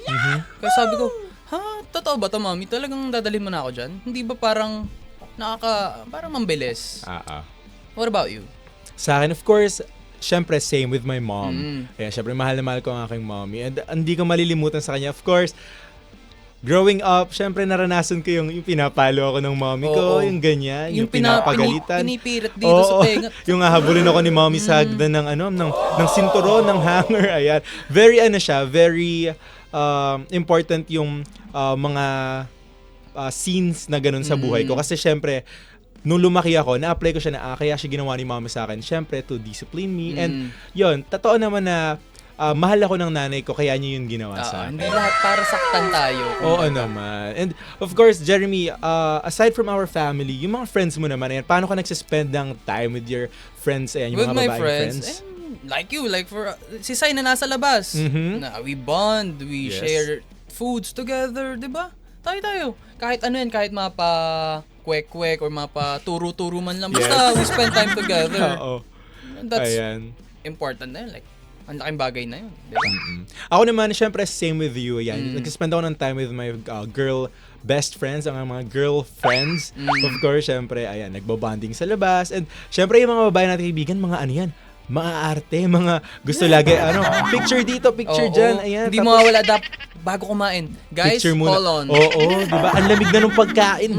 Speaker 4: Kaya sabi ko, totoo ba to, mami? Talagang dadalhin mo na ako dyan? Hindi ba parang parang mambilis? What about you?
Speaker 5: Sa akin, of course, syempre same with my mom. Kaya syempre mahal na mahal ko ang aking mommy. And hindi ko malilimutan sa kanya. Of course, growing up, syempre naranasan ko yung pinapalo ako ng mommy ko, yung ganyan, yung pinapagalitan.
Speaker 4: Pinipirit dito sa tenga.
Speaker 5: Yung hahabulin ako ni mommy sa hagdan ng sinturon, ng hanger, ayan. Very very important yung mga scenes na ganun sa buhay ko. Kasi syempre, nung lumaki ako, na-apply ko siya na kaya siya ginawa ni mama sa akin, syempre, to discipline me. And yun, totoo naman na mahal ako ng nanay ko, kaya niya yun ginawa sa akin.
Speaker 4: Hindi lahat para saktan tayo.
Speaker 5: Oo naman. And of course, Jeremy, aside from our family, yung mga friends mo naman, ayan, paano ka nagsispend ng time with your friends, ayan, yung
Speaker 4: with
Speaker 5: mga
Speaker 4: my
Speaker 5: babaeng
Speaker 4: friends? Like you, like for si Sai na nasa labas. Na we bond, we share foods together, 'di ba? Tayo. Kahit ano yan, kahit mapa-kwek-kwek or mapa-turo-turo man lang. Basta we spend time together.
Speaker 5: Oo.
Speaker 4: That's
Speaker 5: Ayan.
Speaker 4: important na yun. Like, ang laking bagay na yun. Diba?
Speaker 5: Ako naman, syempre, same with you. Ayan. Nag-spend ako ng time with my girl best friends, ang mga girlfriends. Of course, syempre, ayan, nagbabonding sa labas. And syempre, yung mga babae natin kaibigan, mga ano yan, mga arte, mga gusto lagi, picture dito, picture dyan. Ayan.
Speaker 4: Hindi mawawala bago kumain. Guys, hold on.
Speaker 5: Oo, di ba? Ang lamig na ng pagkain.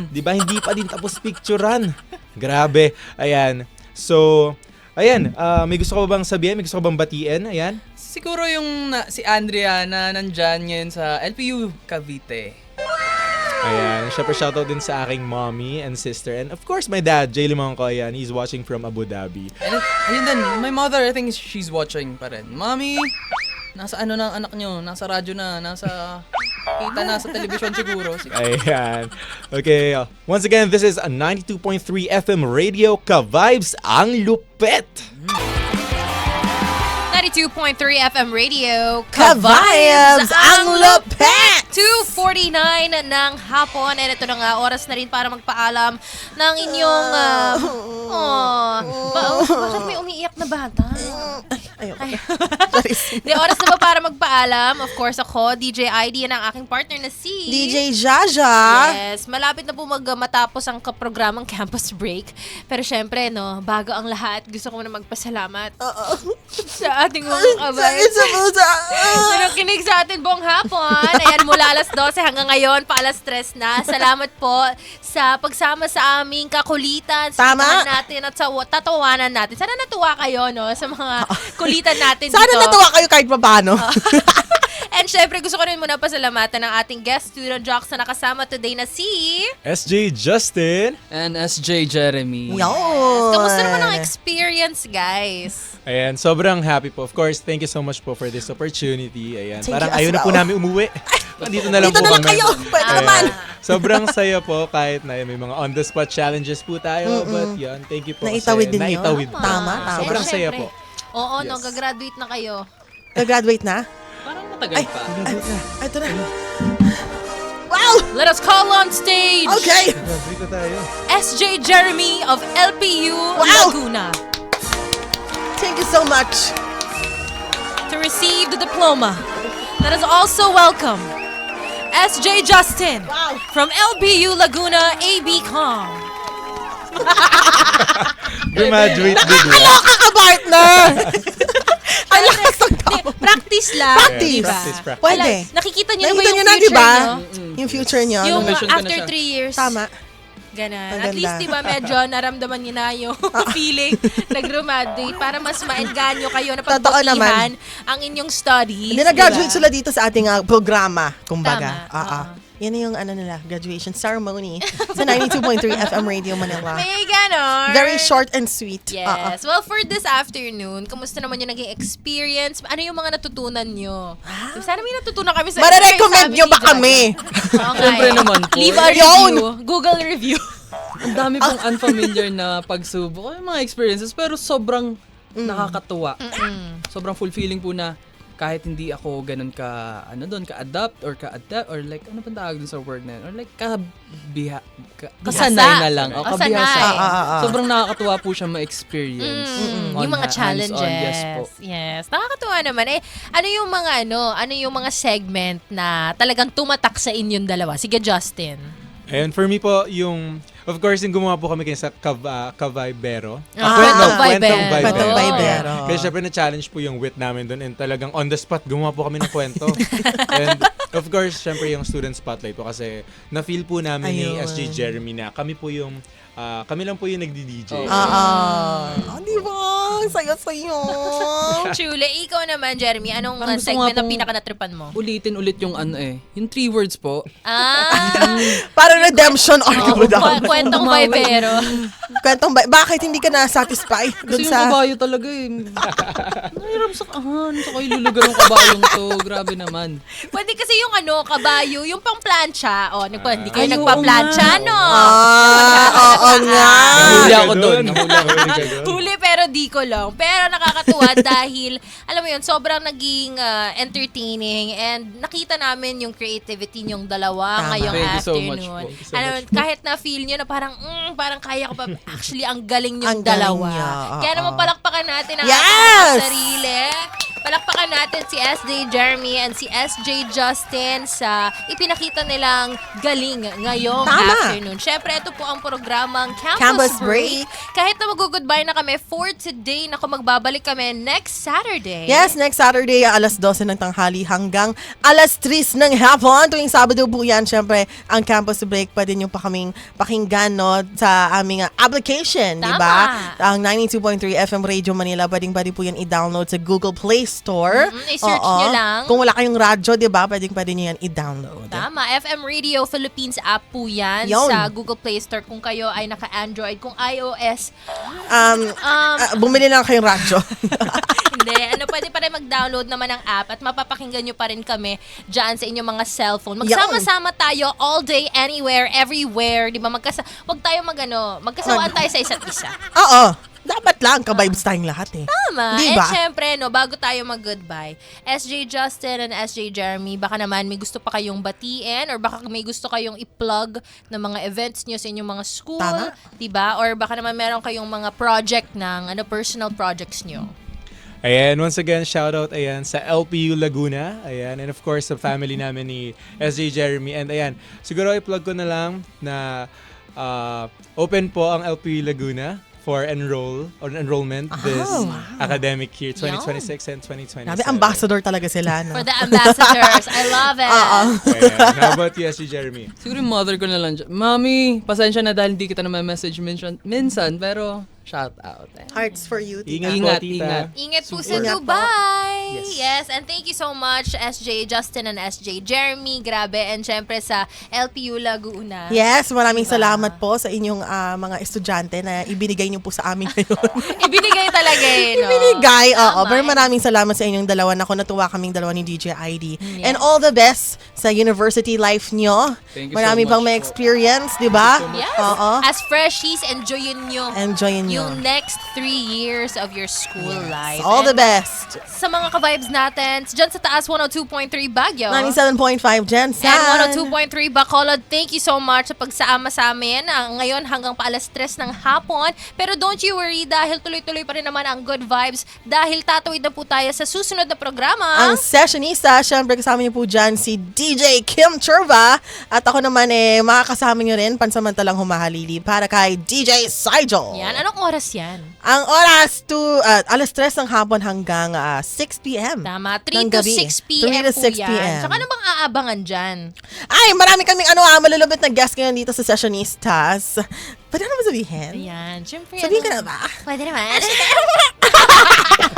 Speaker 5: Di ba? Hindi pa din tapos picturean. Grabe. Ayan. So, ayan. May gusto ko bang sabihin? May gusto ko bang batiin? Ayan.
Speaker 4: Siguro yung si Andrea na nandyan ngayon sa LPU Cavite.
Speaker 5: Ayan. Syempre, shoutout din sa aking mommy and sister. And of course, my dad, Jay Limangco. Ayan. He's watching from Abu Dhabi.
Speaker 4: And ayun din, my mother, I think she's watching pa rin. Mommy, nasa ano na ang anak nyo? Nasa radyo na, kita na sa television siguro.
Speaker 5: Ayan. Okay. Once again, this is a 92.3 FM radio. Ka-vibes ang lupet!
Speaker 2: 92.3 FM radio.
Speaker 3: Ka-vibes ang lupet!
Speaker 2: 2:49 ng hapon. And ito na nga, oras na rin para magpaalam ng inyong... bakit may umiiyak na bata?
Speaker 3: Ayoko.
Speaker 2: Di, oras na ba para magpaalam? Of course ako, DJ ID, yan ang aking partner na si...
Speaker 3: DJ Jaja.
Speaker 2: Yes, malapit na po matapos ang programang Campus Break. Pero syempre, bago ang lahat, gusto ko na magpasalamat sa ating mga kabay. Na nakinig sa atin buong hapon. Ayan, mula alas 12 hanggang ngayon, pa alas 3 na. Salamat po sa pagsama sa aming kakulitan, sa kitahan natin at sa tatawanan natin. Sana natuwa kayo, sa mga kulitan natin dito.
Speaker 3: Sana natuwa kayo kahit pa paano.
Speaker 2: And syempre, gusto ko rin muna pasalamatan ng ating guest student jocks na nakasama today na si...
Speaker 5: SJ Justin.
Speaker 4: And SJ Jeremy.
Speaker 3: Yun.
Speaker 2: Kamusta naman ang experience, guys?
Speaker 5: Ayan, sobrang happy po. Of course, thank you so much po for this opportunity. Ayan,
Speaker 3: Thank
Speaker 5: parang
Speaker 3: you as
Speaker 5: ayaw na po
Speaker 3: well.
Speaker 5: namin umuwi. Dito na lang
Speaker 3: Dito
Speaker 5: po
Speaker 3: na lang
Speaker 5: kami.
Speaker 3: kayo. Pwede
Speaker 5: Ayan.
Speaker 3: naman.
Speaker 5: Sobrang saya po kahit na may mga on-the-spot challenges po tayo. But yan, thank you po.
Speaker 3: Naitawid din yun.
Speaker 5: Naitawid.
Speaker 3: Tama.
Speaker 5: Sobrang
Speaker 2: Eh,
Speaker 5: saya
Speaker 2: syempre.
Speaker 5: po.
Speaker 2: Oo, no,
Speaker 5: Yes.
Speaker 2: gagraduate na kayo.
Speaker 3: Nag-graduate na?
Speaker 4: Parang matagal pa.
Speaker 3: Ito na. Wow!
Speaker 2: Let us call on stage
Speaker 3: Okay!
Speaker 5: Graduate na tayo.
Speaker 2: SJ Jeremy of LPU
Speaker 3: Wow!
Speaker 2: Laguna
Speaker 3: Thank you so much.
Speaker 2: to receive the diploma. Let us also welcome SJ Justin
Speaker 3: Wow.
Speaker 2: from LPU Laguna ABCom.
Speaker 5: Graduate bigla.
Speaker 3: Kaloka ka, partner! Ang lakas ng
Speaker 2: Hindi, practice lang.
Speaker 3: Practice.
Speaker 2: Diba?
Speaker 5: Practice.
Speaker 3: Pwede.
Speaker 2: Nakikita niyo na ba
Speaker 3: Nakita
Speaker 2: yung
Speaker 3: nyo na,
Speaker 2: future
Speaker 3: di ba?
Speaker 2: niyo?
Speaker 3: Yung future niyo.
Speaker 2: Yung
Speaker 4: Vision ko na
Speaker 2: after
Speaker 4: siya.
Speaker 2: 3 years.
Speaker 3: Tama.
Speaker 2: Ganon.
Speaker 3: Ang
Speaker 2: At
Speaker 3: ganda.
Speaker 2: least, di ba, medyo naramdaman niyo na yung feeling nag-graduate para mas maengganyo kayo na
Speaker 3: Totoo
Speaker 2: pagbutihan
Speaker 3: naman.
Speaker 2: ang inyong studies.
Speaker 3: Hindi, nag-graduate
Speaker 2: diba?
Speaker 3: sila dito sa ating programa, kumbaga.
Speaker 2: Tama, oo.
Speaker 3: Yan na yung nila, graduation ceremony sa 92.3 FM Radio Manila.
Speaker 2: May ganon.
Speaker 3: Very short and sweet.
Speaker 2: Yes. Well, for this afternoon, kamusta naman yung naging experience? Ano yung mga natutunan nyo? Sana may natutunan kami sa
Speaker 3: Mare-recommend nyo ba kami?
Speaker 2: Okay.
Speaker 4: Siyempre naman po.
Speaker 2: Leave a
Speaker 3: Yun.
Speaker 2: review. Google review.
Speaker 4: Ang dami pong unfamiliar na pagsubok. Ay, mga experiences. Pero sobrang nakakatuwa. Sobrang fulfilling po na kahit hindi ako ganun ka-adapt or like, ano pang tawag dun sa word na yun? Or like, kasanay na lang. O,
Speaker 2: Kasanay.
Speaker 4: kabihasa. Sobrang nakakatuwa po siya ma-experience.
Speaker 2: Yung mga challenges.
Speaker 4: Yes po.
Speaker 2: Yes. Nakakatuwa naman. Ano yung mga segment na talagang tumatak sa inyong dalawa? Sige, Justin.
Speaker 5: And for me po, of course, yung gumawa po kami kayo sa Cavaibero.
Speaker 2: Kwentong
Speaker 3: Kwentong
Speaker 2: Vibero.
Speaker 3: Vibero.
Speaker 5: Kaya syempre na-challenge po yung wit namin doon and talagang on the spot, gumawa po kami ng kwento. And of course, syempre yung student spotlight po kasi na-feel po namin ni
Speaker 3: Ayun.
Speaker 5: SJ Jeremy na kami lang po yung nagdi-DJ.
Speaker 3: Di ba? Sayo-sayo.
Speaker 2: Chule, ikaw naman, Jeremy, anong
Speaker 4: Parang gusto
Speaker 2: segment
Speaker 4: nga
Speaker 2: ang
Speaker 4: pong-
Speaker 2: pinaka-natripan mo?
Speaker 4: Ulitin ulit yung yung 3 words po.
Speaker 3: Para redemption arc mo daw.
Speaker 2: Kwentong Vibero.
Speaker 3: Bakit hindi ka na-satisfy dun
Speaker 4: Kasi yung
Speaker 3: sa...
Speaker 4: kabayo talaga Nahirap sa kahan. Sa kayo lulugar ng kabayong to. Grabe naman.
Speaker 2: Pwede kasi yung kabayo, yung pang-plancha. Hindi kayo
Speaker 4: Ay, oo
Speaker 2: nagpa-plancha,
Speaker 4: nga.
Speaker 2: no?
Speaker 3: Oo nga.
Speaker 4: Nahuli ako doon.
Speaker 2: Huli pero di ko lang. Pero nakakatuwa dahil, alam mo yun, sobrang naging entertaining and nakita namin yung creativity niyong dalawa
Speaker 3: Tama.
Speaker 2: ngayong
Speaker 4: Thank you so
Speaker 2: afternoon.
Speaker 4: much po.
Speaker 5: Thank you so
Speaker 2: Ano,
Speaker 5: much.
Speaker 2: kahit na feel nyo na parang kaya ko pa. Actually, ang galing yung
Speaker 3: Ang galing
Speaker 2: dalawa.
Speaker 3: niya,
Speaker 2: Kaya
Speaker 3: oo.
Speaker 2: naman palakpakan natin ang
Speaker 3: Yes!
Speaker 2: ating mga sarili. Palakpakan natin si SJ Jeremy and si SJ Justin sa ipinakita nilang galing ngayong
Speaker 3: Tama.
Speaker 2: afternoon. Syempre, ito po ang programang
Speaker 3: Campus
Speaker 2: Campus
Speaker 3: Break.
Speaker 2: Break. Kahit na mag-goodbye na kami for today, magbabalik kami next Saturday.
Speaker 3: Yes, next Saturday, alas 12 ng tanghali hanggang alas 3 ng hapon. Tuwing Sabado po yan, syempre, ang Campus Break, pwede nyo pa kaming pakinggan no, sa aming application, di ba? Ang 92.3 FM Radio Manila, pwede po yan i-download sa Google Play Store.
Speaker 2: I-search
Speaker 3: Oo.
Speaker 2: nyo lang.
Speaker 3: Kung wala kayong radyo, di ba, pwede nyo yan i-download.
Speaker 2: Tama, FM Radio Philippines app po yan
Speaker 3: Yun.
Speaker 2: sa Google Play Store kung kayo ay naka-Android. Kung iOS,
Speaker 3: Bumili lang kayong radyo.
Speaker 2: hindi. Pwede pa rin mag-download naman ng app at mapapakinggan nyo pa rin kami dyan sa inyong mga cellphone. Magsama-sama tayo all day, anywhere, everywhere. Di ba? Huwag tayo magkasawaan tayo sa isa't isa.
Speaker 3: Oo. Dapat lang, ka-vibes tayong lahat eh.
Speaker 2: Tama.
Speaker 3: Di
Speaker 2: And
Speaker 3: ba?
Speaker 2: syempre, bago tayo mag-goodbye, SJ Justin and SJ Jeremy, baka naman may gusto pa kayong batiin or baka may gusto kayong i-plug ng mga events nyo sa inyong mga school,
Speaker 3: Tama.
Speaker 2: diba? Or baka naman meron kayong mga project ng personal projects nyo.
Speaker 5: Ayan, once again, shoutout sa LPU Laguna. Ayan, and of course, sa family namin ni SJ Jeremy. And ayan, siguro i-plug ko na lang na open po ang LPU Laguna for enrollment this academic year, 2026 and 2027.
Speaker 3: Grabe, ambassador talaga sila. No?
Speaker 2: For the ambassadors. I love it.
Speaker 5: Ayan. How about you, SJ Jeremy?
Speaker 4: Siguro yung mother ko na lang. Mami, pasensya na dahil hindi kita na message minsan, pero shout out.
Speaker 3: Hearts for you, tita.
Speaker 5: Ingat po, tita.
Speaker 2: Ingat po sa
Speaker 3: Ingat po.
Speaker 2: Dubai.
Speaker 4: Yes
Speaker 2: Yes, and thank you so much, SJ Justin and SJ Jeremy. Grabe. And syempre sa LPU Laguna.
Speaker 3: Yes, maraming salamat po sa inyong mga estudyante na ibinigay niyo po sa amin ngayon.
Speaker 2: Ibinigay talaga no?
Speaker 3: Ibinigay, oo.
Speaker 2: Tama.
Speaker 3: Pero maraming salamat sa inyong dalawa. Naku, natuwa kaming dalawa ni DJ ID.
Speaker 2: Yes.
Speaker 3: And all the best sa university life nyo.
Speaker 4: Thank you so
Speaker 3: Marami
Speaker 4: much
Speaker 3: pang may
Speaker 4: po.
Speaker 3: experience, di ba?
Speaker 2: Yes.
Speaker 3: Oo.
Speaker 2: As freshies, enjoyin nyo.
Speaker 3: Enjoyin nyo.
Speaker 2: Yung next 3 years of your school life.
Speaker 3: All the
Speaker 2: And
Speaker 3: best.
Speaker 2: sa mga ka-vibes natin, dyan sa taas, 102.3 Baguio.
Speaker 3: 97.5 Jensen.
Speaker 2: And 102.3 Bacolod, thank you so much sa pagsama sa amin. Ngayon hanggang pa alas 3 ng hapon. Pero don't you worry dahil tuloy-tuloy pa rin naman ang good vibes dahil tatawid na po tayo sa susunod na programa.
Speaker 3: Ang sessionista, syempre kasama niyo po dyan si DJ Kim Churva. At ako naman makakasama niyo rin pansamantalang humahalili para kay DJ Sigel.
Speaker 2: Yan, anong oras yan?
Speaker 3: Ang oras alas 3 ng hapon hanggang 6 p.m.
Speaker 2: Tama, 3
Speaker 3: ng
Speaker 2: to
Speaker 3: gabi.
Speaker 2: 6 p.m.
Speaker 3: 3 to
Speaker 2: po
Speaker 3: 6
Speaker 2: yan.
Speaker 3: p.m.
Speaker 2: Tsaka ano bang aabangan dyan?
Speaker 3: Ay, marami kaming malulubit na guest ngayon dito sa Sessionistas. Pwede naman sabihin?
Speaker 2: Ayan, syempre.
Speaker 3: Sabihin ka na ba?
Speaker 2: Pwede naman.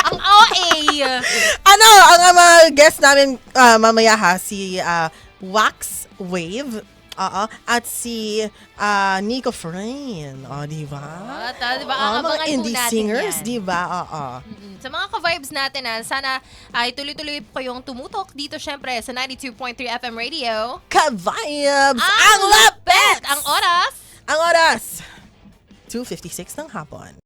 Speaker 2: Ang OA.
Speaker 3: Ang mga guest namin mamaya si Wax Wave. At si Nico Frain. Di ba?
Speaker 2: Diba?
Speaker 3: Mga
Speaker 2: Abangan po
Speaker 3: indie
Speaker 2: natin
Speaker 3: singers,
Speaker 2: yan.
Speaker 3: di ba?
Speaker 2: Sa mga ka-vibes natin, sana ay tuloy-tuloy po kayong tumutok dito syempre sa 92.3 FM Radio.
Speaker 3: Ka-vibes!
Speaker 2: Ang lapit! Ang oras!
Speaker 3: Ang oras! 2:56 ng hapon.